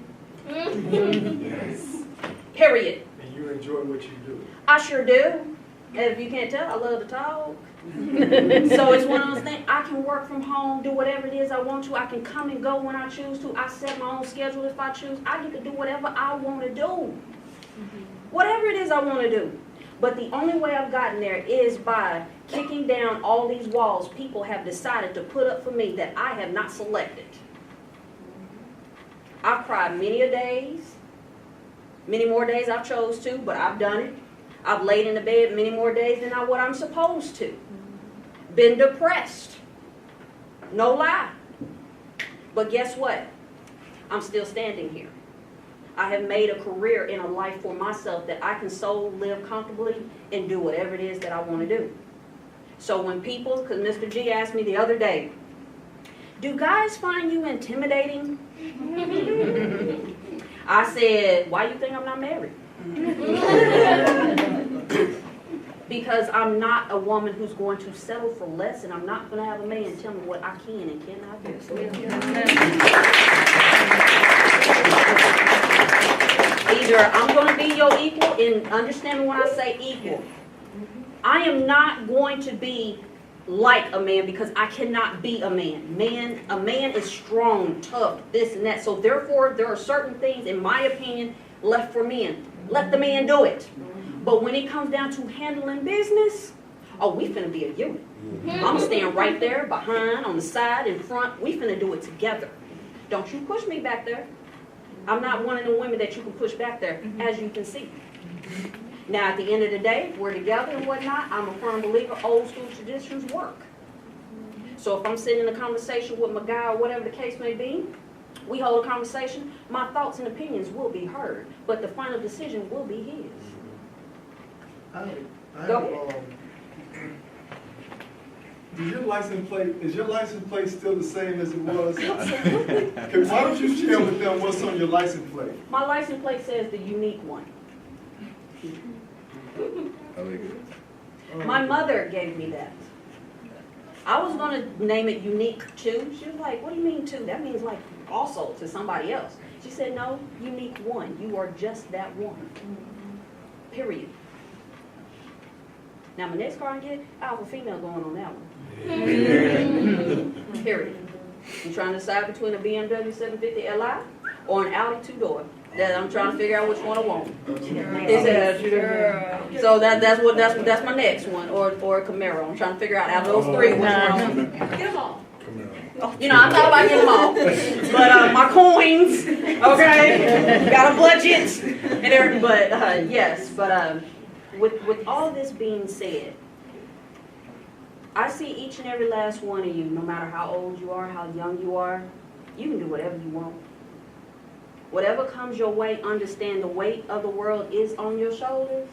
Speaker 2: Period.
Speaker 1: And you enjoy what you do.
Speaker 2: I sure do. If you can't tell, I love to talk. So it's one of those things. I can work from home, do whatever it is I want to. I can come and go when I choose to. I set my own schedule if I choose. I get to do whatever I want to do. whatever it is I want to do. But the only way I've gotten there is by kicking down all these walls people have decided to put up for me that I have not selected. I've cried many a days, many more days I've chose to, but I've done it. I've laid in the bed many more days than what I'm supposed to. Been depressed. No lie. But guess what? I'm still standing here. I have made a career in a life for myself that I can so live comfortably and do whatever it is that I want to do. So when people, because Mr. G asked me the other day, do guys find you intimidating? I said, why you think I'm not married? Because I'm not a woman who's going to settle for less, and I'm not going to have a man tell me what I can and cannot do. Either I'm going to be your equal, and understand when I say equal, I am not going to be like a man because I cannot be a man. A man is strong, tough, this and that. So therefore, there are certain things, in my opinion, left for men. Let the man do it. But when it comes down to handling business, oh, we finna be a unit. I'm staying right there, behind, on the side, in front. We finna do it together. Don't you push me back there. I'm not one of the women that you can push back there, as you can see. Now, at the end of the day, if we're together and whatnot, I'm a firm believer old school traditions work. So if I'm sitting in a conversation with my guy or whatever the case may be, we hold a conversation, my thoughts and opinions will be heard, but the final decision will be his. Go ahead.
Speaker 1: Is your license plate still the same as it was?
Speaker 2: Absolutely.
Speaker 1: Okay, why don't you share with them what's on your license plate?
Speaker 2: My license plate says the unique one.
Speaker 3: I like it.
Speaker 2: My mother gave me that. I was going to name it Unique 2. She was like, what do you mean 2? That means like also to somebody else. She said, no, Unique 1. You are just that one. Period. Now my next car I get, alpha female going on that one. Period. I'm trying to decide between a BMW 750 Li or an Audi 2-door. That I'm trying to figure out which one I want. So that's my next one, or a Camaro. I'm trying to figure out of those three which one I want. Get them all. You know, I thought about getting them all, but my coins, okay, got a budget and everything. But yes, but with all this being said, I see each and every last one of you, no matter how old you are, how young you are, you can do whatever you want. Whatever comes your way, understand the weight of the world is on your shoulders,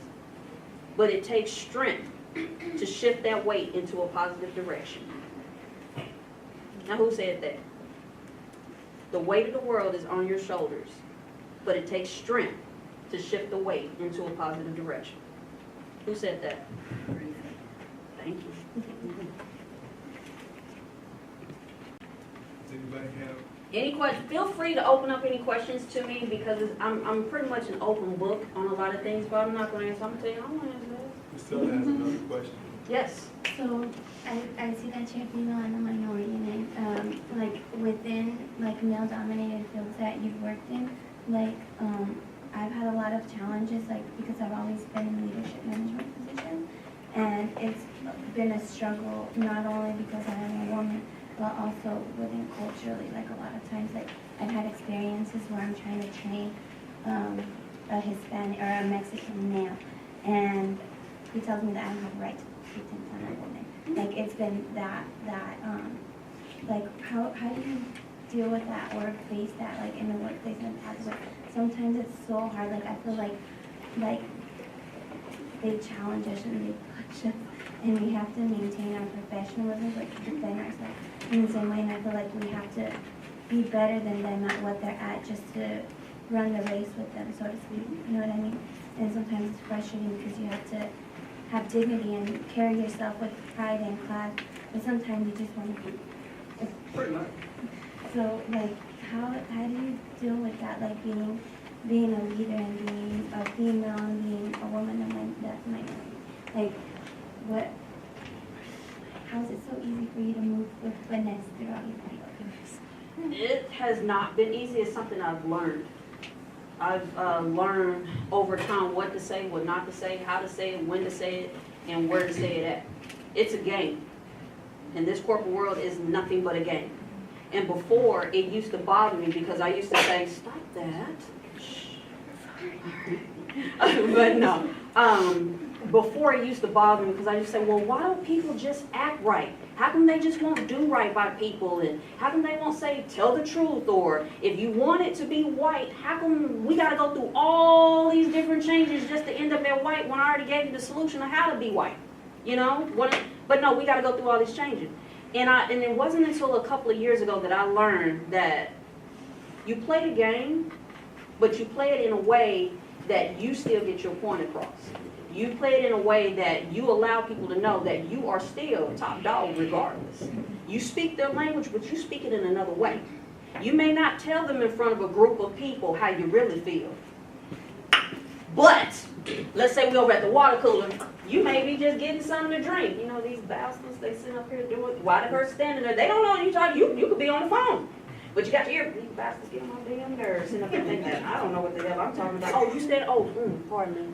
Speaker 2: but it takes strength to shift that weight into a positive direction. Now, who said that? The weight of the world is on your shoulders, but it takes strength to shift the weight into a positive direction. Who said that? Thank you.
Speaker 1: Does anybody have?
Speaker 2: Any questions? Feel free to open up any questions to me because I'm pretty much an open book on a lot of things, but I'm not going to answer. I'm going to tell you, I'm going to answer that.
Speaker 1: Ms. Taylor has another question.
Speaker 2: Yes.
Speaker 5: So I see that you're female and a minority, and like within like male-dominated fields that you've worked in, like I've had a lot of challenges, like because I've always been in leadership management positions, and it's been a struggle not only because I am a woman, but also within culturally. Like a lot of times, like I've had experiences where I'm trying to train a Hispanic or a Mexican male, and he tells me that I don't have a right to speak in front of a woman. Like it's been that like how do you deal with that or face that like in the workplace and the past? Sometimes it's so hard. Like I feel like they challenge us and they push us, and we have to maintain our professionalism, like defend ourselves in the same way. And I feel like we have to be better than them at what they're at, just to run the race with them, so to speak. You know what I mean? And sometimes it's frustrating because you have to have dignity and carry yourself with pride and class, but sometimes you just want to be.
Speaker 1: Pretty much.
Speaker 5: So like, how do you deal with that? Like being a leader and being a female and being a woman and that's minority. Like, what? How is it so easy for you to move with finesse throughout your life?
Speaker 2: It has not been easy. It's something I've learned. I've learned over time what to say, what not to say, how to say it, when to say it, and where to say it at. It's a game. And this corporate world is nothing but a game. And before, it used to bother me because I used to say, stop that. Shh. But no. Before it used to bother me because I used to say, well, why don't people just act right? How come they just won't do right by people? And how come they won't say, tell the truth? Or if you want it to be white, how come we got to go through all these different changes just to end up at white when I already gave you the solution of how to be white? You know? But no, we got to go through all these changes. And it wasn't until a couple of years ago that I learned that you play the game, but you play it in a way that you still get your point across. You play it in a way that you allow people to know that you are still top dog regardless. You speak their language, but you speak it in another way. You may not tell them in front of a group of people how you really feel. But, let's say we're over at the water cooler, you may be just getting something to drink. You know, these bastards, they sit up here doing, why the her standing there? They don't know you talking, you could be on the phone. But you got to hear, these bastards get on my damn nerves, sitting up here thinking that, I don't know what the hell I'm talking about. Oh, you stand, pardon me.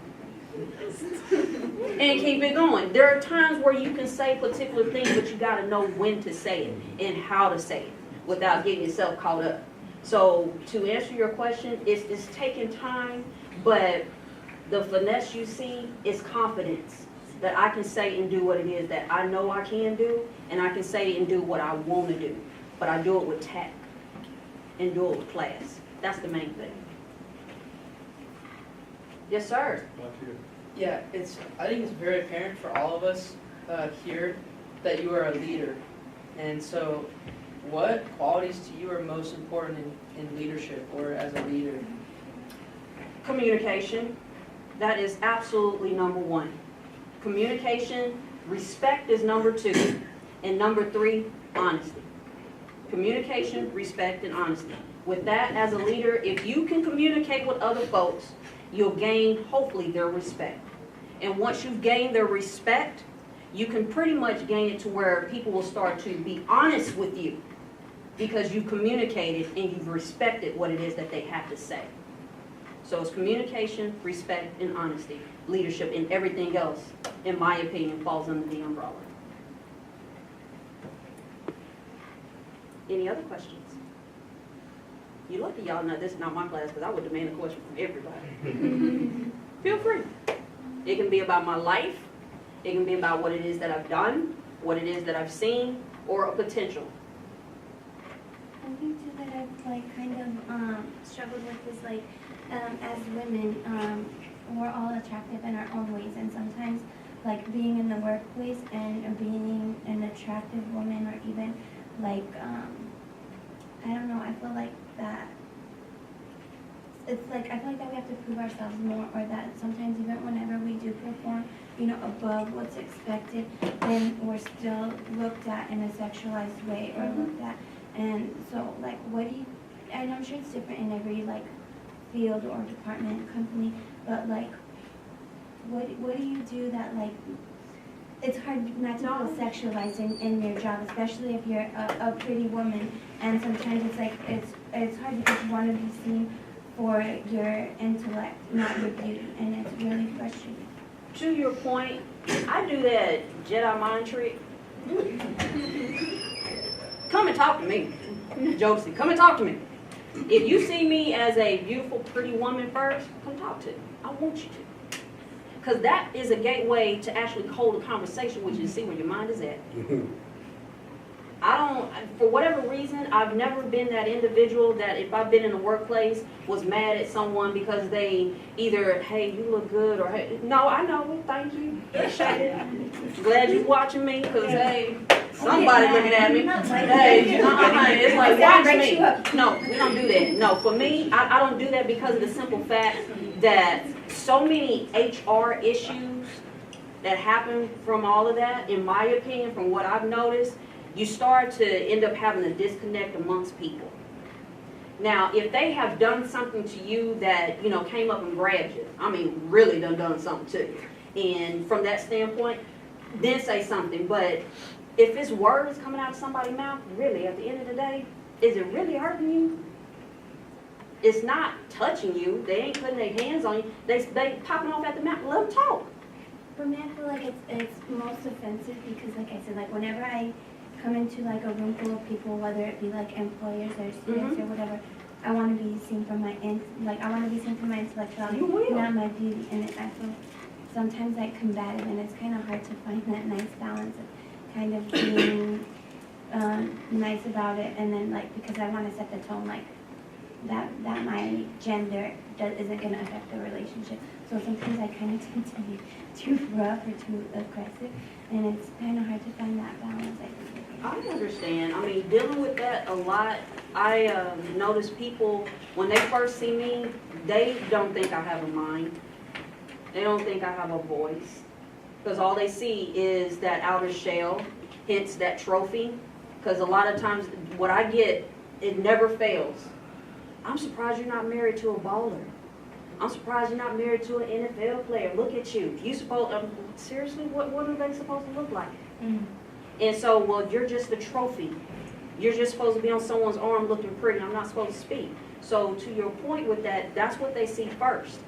Speaker 2: And keep it going. There are times where you can say particular things, but you got to know when to say it and how to say it without getting yourself caught up. So to answer your question, it's taking time, but the finesse you see is confidence that I can say and do what it is that I know I can do, and I can say and do what I want to do, but I do it with tact and do it with class. That's the main thing. Yes, sir.
Speaker 6: Yeah, I think it's very apparent for all of us here that you are a leader. And so what qualities to you are most important in leadership or as a leader?
Speaker 2: Communication. That is absolutely number one. Communication. Respect is number two. And number three, honesty. Communication, respect, and honesty. With that, as a leader, if you can communicate with other folks, you'll gain, hopefully, their respect. And once you've gained their respect, you can pretty much gain it to where people will start to be honest with you because you've communicated and you've respected what it is that they have to say. So it's communication, respect, and honesty. Leadership and everything else, in my opinion, falls under the umbrella. Any other questions? You lucky y'all know this is not my class because I would demand a question from everybody. Feel free. It can be about my life. It can be about what it is that I've done, what it is that I've seen, or a potential.
Speaker 5: I think too that I've like kind of struggled with is like as women, we're all attractive in our own ways, and sometimes like being in the workplace and being an attractive woman, or even like I don't know, I feel like that it's like I feel like that we have to prove ourselves more, or that sometimes even whenever we do perform, you know, above what's expected, then we're still looked at in a sexualized way, or looked at. And so like what do you, and I'm sure it's different in every like field or department, company, but like what do you do that like it's hard not to feel sexualized in your job, especially if you're a pretty woman, and sometimes it's like it's hard because you want to be seen for your intellect, not your beauty, and it's really frustrating.
Speaker 2: To your point, I do that Jedi mind trick. Come and talk to me. Josie, come and talk to me. If you see me as a beautiful, pretty woman first, come talk to me. I want you to. Because that is a gateway to actually hold a conversation with you to see where your mind is at. For whatever reason, I've never been that individual that if I've been in the workplace was mad at someone because they either, hey, you look good, or hey, no, I know, thank you, appreciate it. Glad you're watching me, because hey, somebody looking at me. Hey, it's like, watch me. No, we don't do that. No, for me, I don't do that because of the simple fact that so many HR issues that happen from all of that, in my opinion, from what I've noticed, you start to end up having a disconnect amongst people. Now, if they have done something to you that, you know, came up and grabbed you, I mean, really done something to you, and from that standpoint, then say something. But if it's words coming out of somebody's mouth, really, at the end of the day, is it really hurting you? It's not touching you. They ain't putting their hands on you. They popping off at the mouth. Let them talk.
Speaker 5: For me, I feel like it's most offensive because, like I said, like whenever I come into like a room full of people, whether it be like employers or students or whatever, I want to be seen from my I want to be seen from my intellectuality,
Speaker 2: You will.
Speaker 5: not my beauty. And I feel sometimes like combative, and it's kind of hard to find that nice balance of kind of being nice about it, and then like because I want to set the tone like that my gender isn't going to affect the relationship. So sometimes I kind of tend to be too rough or too aggressive, and it's kind of hard to find that balance, I think.
Speaker 2: I understand. I mean, dealing with that a lot, I notice people, when they first see me, they don't think I have a mind. They don't think I have a voice. Because all they see is that outer shell, hence that trophy. Because a lot of times, what I get, it never fails. I'm surprised you're not married to a baller. I'm surprised you're not married to an NFL player. Look at you. You supposed, seriously, what are they supposed to look like?
Speaker 5: Mm.
Speaker 2: And so, well, you're just a trophy. You're just supposed to be on someone's arm looking pretty. I'm not supposed to speak. So to your point with that, that's what they see first.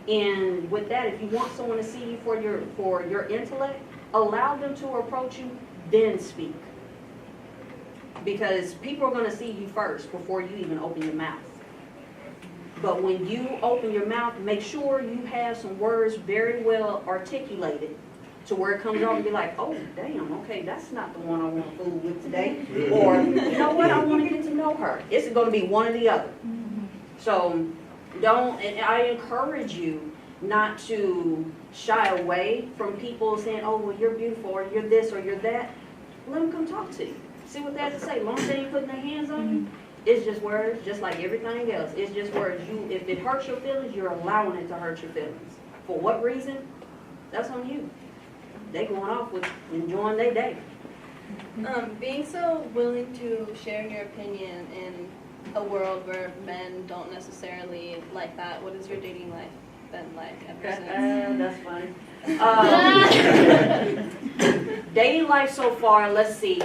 Speaker 2: And with that, if you want someone to see you for your intellect, allow them to approach you, then speak. Because people are going to see you first before you even open your mouth. But when you open your mouth, make sure you have some words very well articulated to where it comes off and be like, oh, damn, okay, that's not the one I want to fool with today. Or, you know what, I want to get to know her. It's going to be one or the other. So and I encourage you not to shy away from people saying, oh, well, you're beautiful, or you're this, or you're that. Let them come talk to you. See what they have to say. As long as they ain't putting their hands on you, it's just words, just like everything else. It's just words. If it hurts your feelings, you're allowing it to hurt your feelings. For what reason? That's on you. They going off with enjoying their day.
Speaker 7: Being so willing to share your opinion in a world where men don't necessarily like that, what has your dating life been like ever since?
Speaker 2: That's funny. Dating life so far, let's see.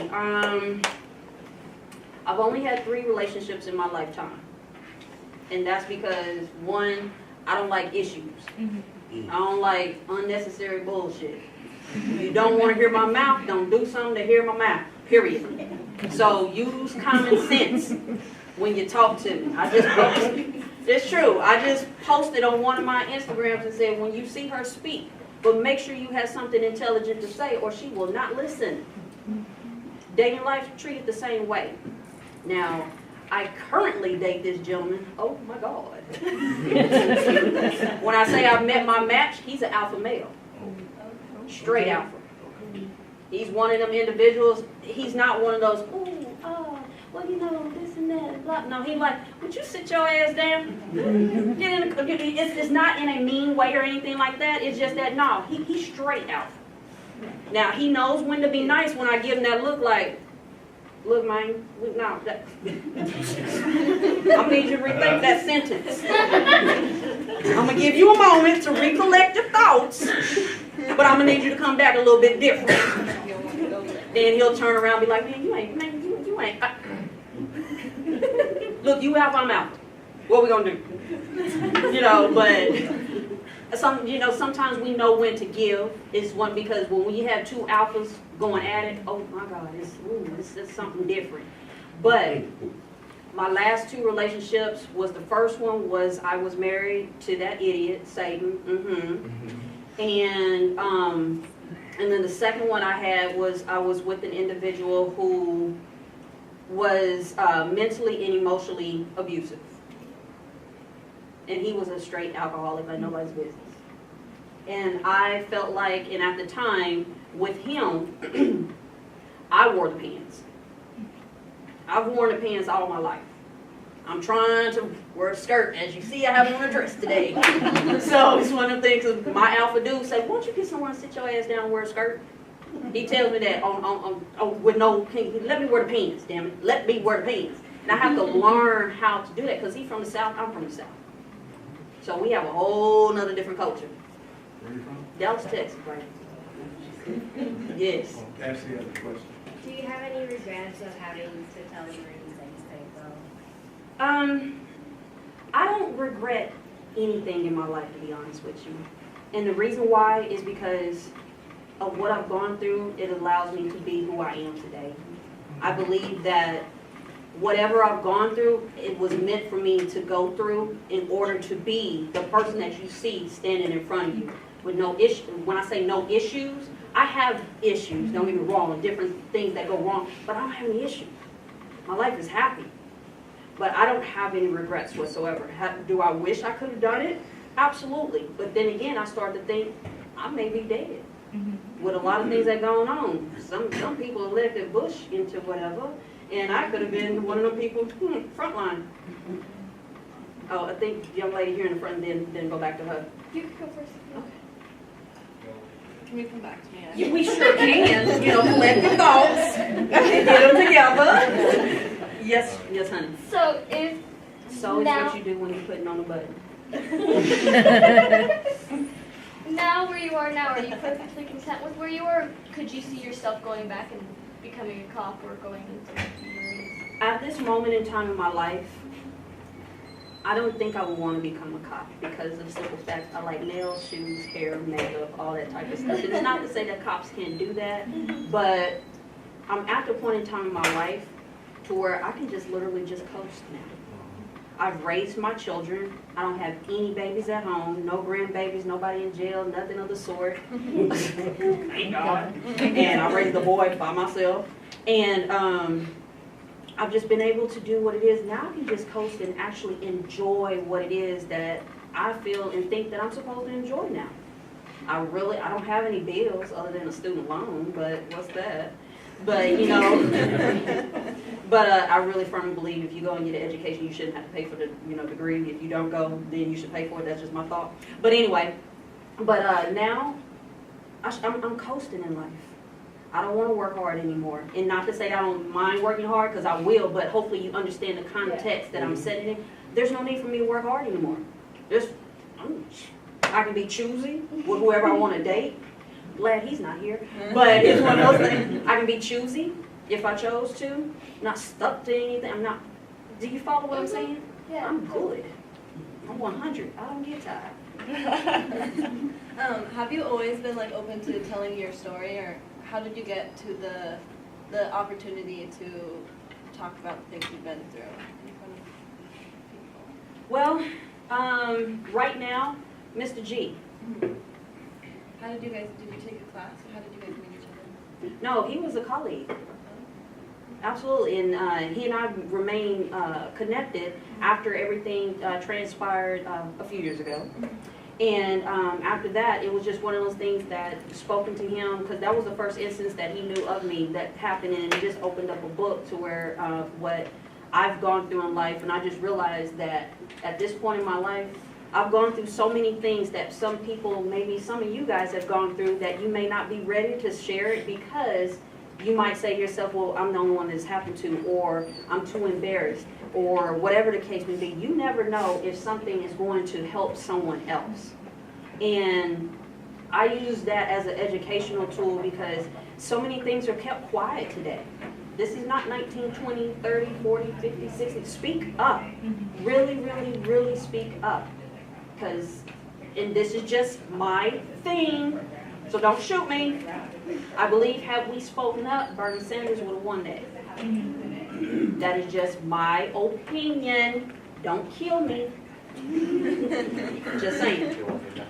Speaker 2: I've only had 3 relationships in my lifetime. And that's because, one, I don't like issues. I don't like unnecessary bullshit. If you don't want to hear my mouth, don't do something to hear my mouth, period. So use common sense when you talk to me. It's true. I just posted on one of my Instagrams and said, when you see her speak, but make sure you have something intelligent to say or she will not listen. Dating life, treat it the same way. Now, I currently date this gentleman. Oh my God. When I say I've met my match, he's an alpha male. Straight alpha. He's one of them individuals. He's not one of those, well, you know, this and that, blah. No, he like, would you sit your ass down? Get in the, it's not in a mean way or anything like that. It's just that, no, he's straight alpha. Now, he knows when to be nice when I give him that look like, look, man, no, that. I need you to rethink that sentence. I'm going to give you a moment to recollect your thoughts, but I'm going to need you to come back a little bit different. Then he'll turn around and be like, man, you ain't. Look, you out, I'm out. What we going to do? You know, but sometimes we know when to give. It's one because when we have 2 alphas going at it, oh my God, it's something different. But my last 2 relationships was, the first one was I was married to that idiot, Satan. And then the second one I had was I was with an individual who was mentally and emotionally abusive. And he was a straight alcoholic like nobody's business. And I felt like, and at the time, with him, I wore the pants. I've worn the pants all my life. I'm trying to wear a skirt. As you see, I have on a dress today. So it's one of the things my alpha dude say, why don't you get someone to sit your ass down and wear a skirt? He tells me that with no, let me wear the pants, damn it. Let me wear the pants. And I have to learn how to do that because he's from the South, I'm from the South. So we have a whole nother different culture.
Speaker 1: Where are you from?
Speaker 2: Dallas, Texas, right? Yes.
Speaker 1: That's the other question.
Speaker 8: Do you have any regrets of having to tell your reasons that you say so?
Speaker 2: I don't regret anything in my life, to be honest with you. And the reason why is because of what I've gone through. It allows me to be who I am today. I believe that whatever I've gone through, it was meant for me to go through in order to be the person that you see standing in front of you with no issue. When I say no issues, I have issues, don't get me wrong, and different things that go wrong, but I don't have any issues. My life is happy, but I don't have any regrets whatsoever. Do I wish I could have done it? Absolutely. But then again, I started to think, I may be dead. With a lot of things that going on. Some people elected Bush into whatever, and I could have been one of them people, frontline. Oh, I think the young lady here in the front, then go back to her.
Speaker 7: You can go first.
Speaker 2: Okay.
Speaker 7: Can you come back to me?
Speaker 2: Yeah, we sure can, collect the thoughts and get them together. Yes, honey.
Speaker 8: So if
Speaker 2: So it's
Speaker 8: now,
Speaker 2: what you do when you're putting on a button.
Speaker 8: now where you are now, are you perfectly content with where you are? Or could you see yourself going back and becoming a cop or going into the
Speaker 2: At this moment in time in my life, I don't think I would want to become a cop because of the simple fact I like nails, shoes, hair, makeup, all that type of stuff. And it's not to say that cops can't do that, but I'm at the point in time in my life to where I can just literally just coast now. I've raised my children. I don't have any babies at home, no grandbabies, nobody in jail, nothing of the sort. Thank God. And I raised the boy by myself. And I've just been able to do what it is. Now I can just coast and actually enjoy what it is that I feel and think that I'm supposed to enjoy now. I don't have any bills other than a student loan, but what's that? But, I really firmly believe if you go and get an education, you shouldn't have to pay for the, degree. If you don't go, then you should pay for it. That's just my thought. But anyway, now I'm coasting in life. I don't want to work hard anymore. And not to say I don't mind working hard, because I will, but hopefully you understand the context that I'm setting in. There's no need for me to work hard anymore. I can be choosy with whoever I want to date. Glad he's not here. But it's one of those things. I can be choosy if I chose to. Not stuck to anything. I'm not. Do you follow what I'm saying?
Speaker 8: Yeah.
Speaker 2: I'm good. I'm 100. I don't get tired.
Speaker 7: Have you always been open to telling your story, or how did you get to the opportunity to talk about the things you've been through in front of people?
Speaker 2: Well, right now, Mr. G.
Speaker 7: How did you take a class, or how did you guys meet each other?
Speaker 2: No, he was a colleague. Absolutely, and he and I remain connected after everything transpired a few years ago. And after that, it was just one of those things that spoken to him, because that was the first instance that he knew of me that happened, and it just opened up a book to where what I've gone through in life, and I just realized that at this point in my life, I've gone through so many things that some people, maybe some of you guys have gone through, that you may not be ready to share it because you might say to yourself, well, I'm the only one that's happened to, or I'm too embarrassed, or whatever the case may be. You never know if something is going to help someone else. And I use that as an educational tool because so many things are kept quiet today. This is not 19, 20, 30, 40, 50, 60. Speak up. Really, really, really speak up. And this is just my thing, so don't shoot me. I believe had we spoken up, Bernie Sanders would have won that. That is just my opinion. Don't kill me. Just saying.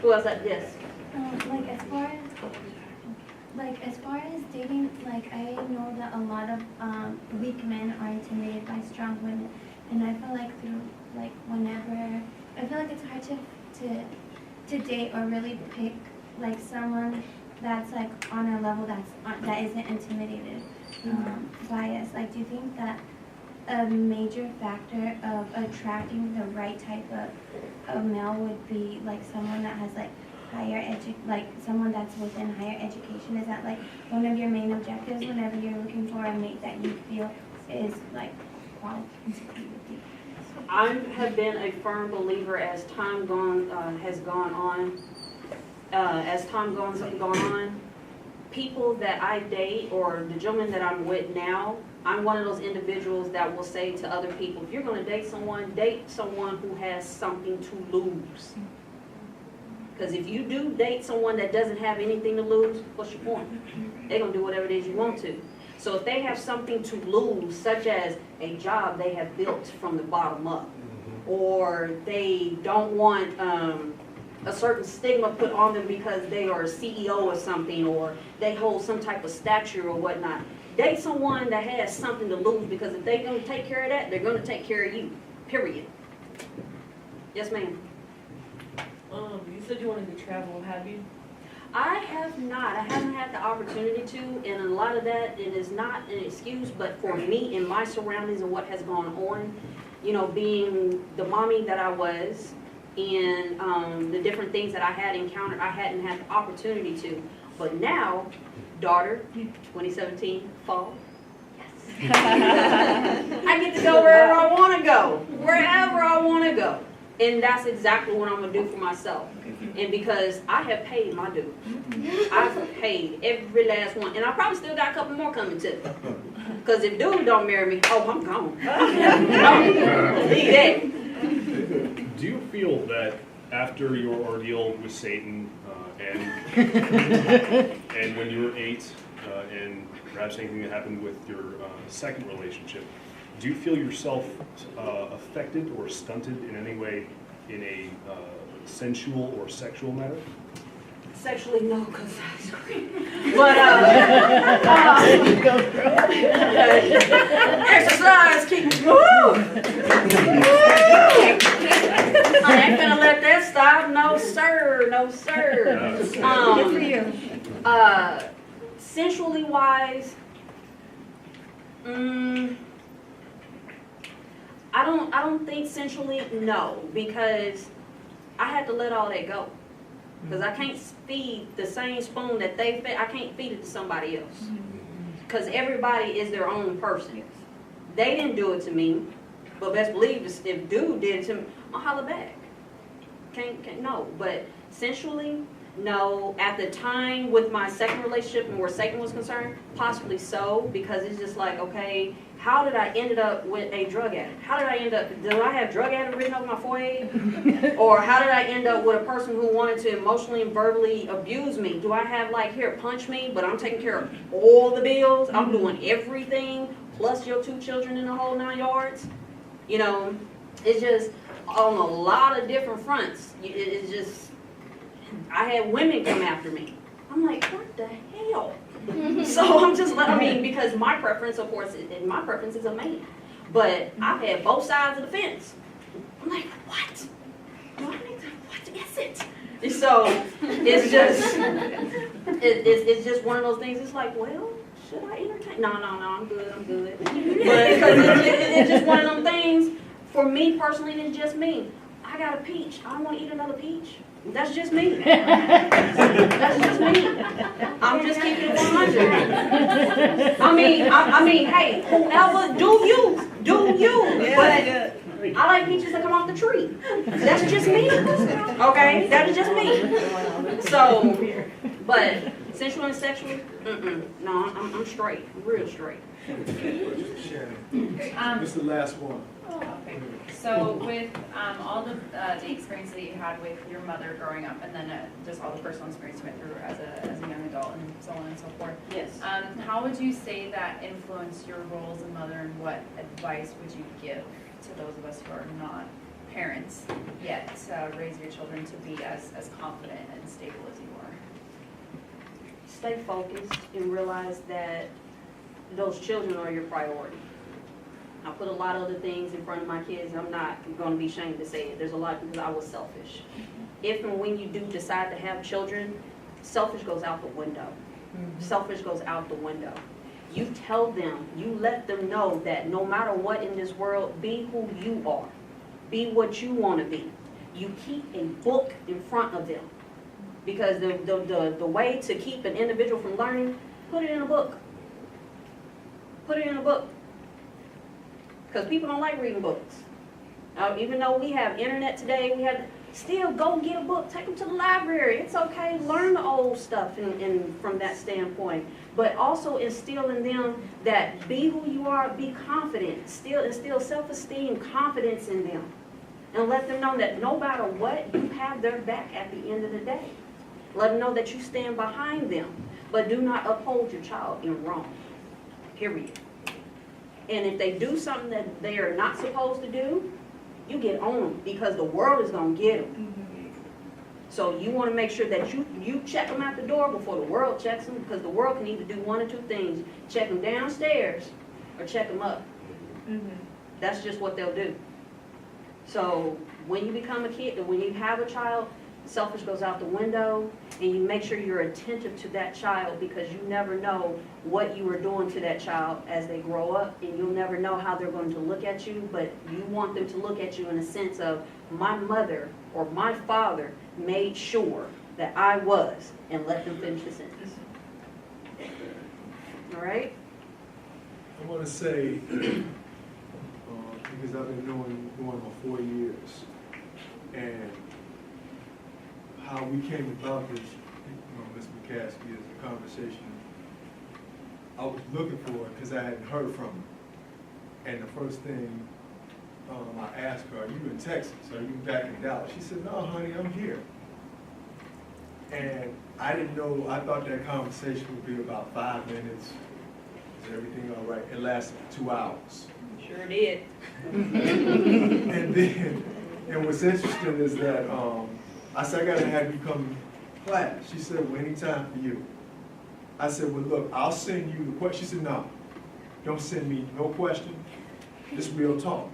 Speaker 2: Who else? Yes.
Speaker 5: As far as dating, I know that a lot of weak men are intimidated by strong women, and I feel like whenever I feel like it's hard to date or really pick someone that's on a level that isn't intimidated by us. Do you think that a major factor of attracting the right type of male would be someone that has someone that's within higher education? Is that one of your main objectives whenever you're looking for a mate that you feel is qualified to be with you?
Speaker 2: I have been a firm believer as time has gone on. people that I date or the gentleman that I'm with now, I'm one of those individuals that will say to other people, if you're gonna date someone who has something to lose. Because if you do date someone that doesn't have anything to lose, what's your point? They're gonna do whatever it is you want to. So if they have something to lose, such as a job they have built from the bottom up, or they don't want a certain stigma put on them because they are a CEO or something, or they hold some type of stature or whatnot, date someone that has something to lose, because if they're gonna take care of that, they're gonna take care of you, period. Yes, ma'am.
Speaker 9: You said you wanted to travel, have you?
Speaker 2: I have not. I haven't had the opportunity to, and a lot of that, it is not an excuse, but for me and my surroundings and what has gone on, you know, being the mommy that I was, and the different things that I had encountered, I hadn't had the opportunity to. But now, daughter, 2017, fall, yes. I get to go wherever I want to go, wherever I want to go. And that's exactly what I'm going to do for myself. And because I have paid my due. I've paid every last one. And I probably still got a couple more coming too. Because if dude don't marry me, oh, I'm gone. Leave that.
Speaker 10: Do you feel that after your ordeal with Satan and when you were 8 and perhaps anything that happened with your second relationship, do you feel yourself affected or stunted in any way in a sensual or sexual manner?
Speaker 2: Sexually, no, because I scream. But, exercise, keep, woo! I ain't gonna let that stop, no sir, no sir.
Speaker 9: Good for you.
Speaker 2: Sensually wise, I don't think sensually, no, because I had to let all that go. Because I can't feed the same spoon that they fed, I can't feed it to somebody else. Because everybody is their own person. They didn't do it to me, but best believe if dude did it to me, I'll holler back. Can't no, but sensually, no. At the time with my second relationship and where Satan was concerned, possibly so, because it's just like, okay, how did I end up with a drug addict? How did I end up, do I have drug addict written over my forehead? Or how did I end up with a person who wanted to emotionally and verbally abuse me? Do I have like, here, punch me, but I'm taking care of all the bills, I'm doing everything, plus your 2 children in the whole 9 yards? You know, it's just on a lot of different fronts. It's just, I had women come after me. I'm like, what the hell? So I'm just, I mean, because my preference, of course, my preference is a man. But I've had both sides of the fence. I'm like, what? Do I need to, what is it? And so it's just, it's just one of those things. It's like, well, should I entertain? No, I'm good. But because it's just one of them things. For me personally, it's just me. I got a peach. I don't want to eat another peach. That's just me. That's just me. I'm just keeping it 100. I mean, hey, whoever, do you. But I like peaches that come off the tree. That's just me. Okay, that is just me. So, but sensual and sexual, no, I'm straight, real straight.
Speaker 1: This is the last one.
Speaker 11: Okay. So with all the experience that you had with your mother growing up, and then just all the personal experience you went through as a young adult, and so on and so forth.
Speaker 2: Yes.
Speaker 11: How would you say that influenced your role as a mother, and what advice would you give to those of us who are not parents yet raise your children to be as confident and stable as you are?
Speaker 2: Stay focused and realize that those children are your priority. I put a lot of other things in front of my kids. I'm not going to be ashamed to say it. There's a lot because I was selfish. If and when you do decide to have children, selfish goes out the window. Selfish goes out the window. You tell them, you let them know that no matter what in this world, be who you are. Be what you want to be. You keep a book in front of them. Because the way to keep an individual from learning, put it in a book. Put it in a book. Because people don't like reading books. Even though we have internet today, still go get a book, take them to the library. It's okay, learn the old stuff and from that standpoint. But also instill in them that be who you are, be confident, still instill self-esteem, confidence in them. And let them know that no matter what, you have their back at the end of the day. Let them know that you stand behind them, but do not uphold your child in wrong, period. And if they do something that they are not supposed to do, you get on them because the world is going to get them. So you want to make sure that you check them at the door before the world checks them, because the world can either do one or two things: check them downstairs or check them up. That's just what they'll do. So when you become a kid, when you have a child, selfish goes out the window, and you make sure you're attentive to that child, because you never know what you are doing to that child as they grow up, and you'll never know how they're going to look at you, but you want them to look at you in a sense of, my mother or my father made sure that I was, and let them finish the sentence. All right?
Speaker 1: I want to say, because I've been doing for 4 years, and how we came about this, Ms. McCaskey, is a conversation I was looking for because I hadn't heard from her. And the first thing I asked her, are you in Texas? Are you back in Dallas? She said, no, honey, I'm here. And I didn't know, I thought that conversation would be about 5 minutes. Is everything all right? It lasted 2 hours.
Speaker 2: Sure did.
Speaker 1: And what's interesting is that I said, I gotta have you come to class. She said, well, anytime for you. I said, well, look, I'll send you the question. She said, no, don't send me no question. It's real talk.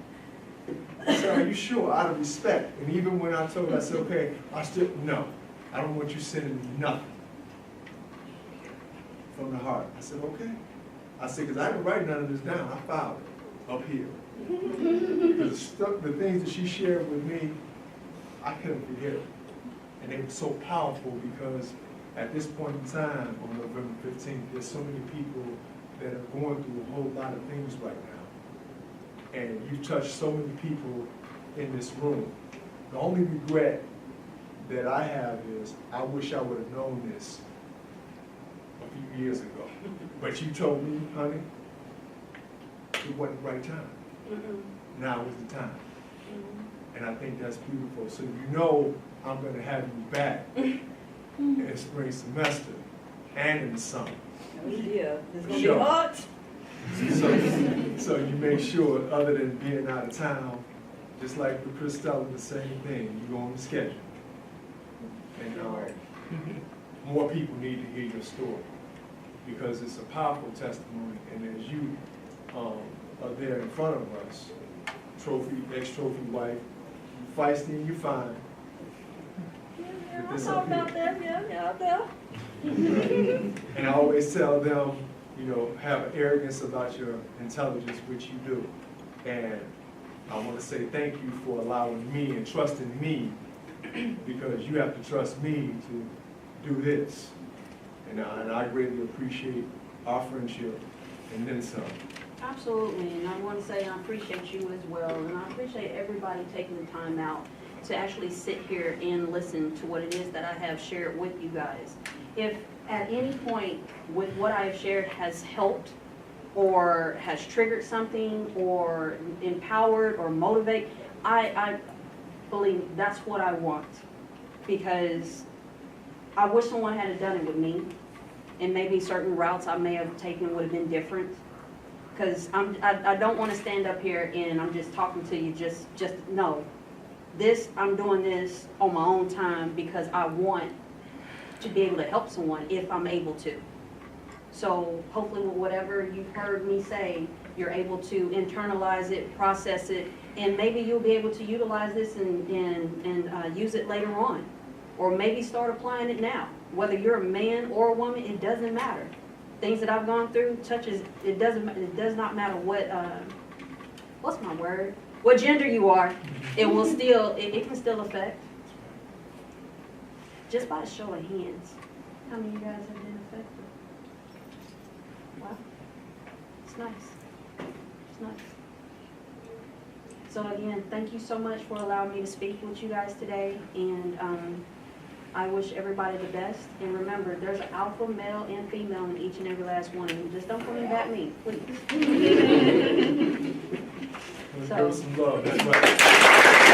Speaker 1: I said, are you sure? Out of respect. And even when I told her, I said, okay, no, I don't want you sending me nothing from the heart. I said, okay. I said, because I didn't write none of this down. I filed it up here. Because the things that she shared with me, I couldn't forget it. And they were so powerful because at this point in time, on November 15th, there's so many people that are going through a whole lot of things right now. And you've touched so many people in this room. The only regret that I have is I wish I would have known this a few years ago. But you told me, honey, it wasn't the right time. Now is the time. And I think that's beautiful. So you know I'm going to have you back in spring semester and in the summer.
Speaker 2: Oh yeah, it's going to be hot.
Speaker 1: So you make sure, other than being out of town, just like with Christella, the same thing, you go on the schedule. And more people need to hear your story because it's a powerful testimony. And as you are there in front of us, ex-trophy wife, you feisty and you fine.
Speaker 2: Yeah, I talk about that, yeah, out there.
Speaker 1: And I always tell them, you know, have arrogance about your intelligence, which you do. And I want to say thank you for allowing me and trusting me, because you have to trust me to do this. And I greatly appreciate our friendship and then some.
Speaker 2: Absolutely, and I want to say I appreciate you as well, and I appreciate everybody taking the time out to actually sit here and listen to what it is that I have shared with you guys. If at any point with what I have shared has helped or has triggered something or empowered or motivate, I believe that's what I want, because I wish someone had done it with me, and maybe certain routes I may have taken would have been different. Because I don't want to stand up here and I'm just talking to you, just no. I'm doing this on my own time because I want to be able to help someone if I'm able to. So hopefully with whatever you've heard me say, you're able to internalize it, process it, and maybe you'll be able to utilize this and use it later on. Or maybe start applying it now. Whether you're a man or a woman, it doesn't matter. Things that I've gone through it does not matter what what gender you are, it will still it can still affect. Just by a show of hands, how many of you guys have been affected? Wow, it's nice. It's nice. So again, thank you so much for allowing me to speak with you guys today, and I wish everybody the best. And remember, there's an alpha male and female in each and every last one of you. Just don't come at me, please.
Speaker 4: Give us some love, that's right.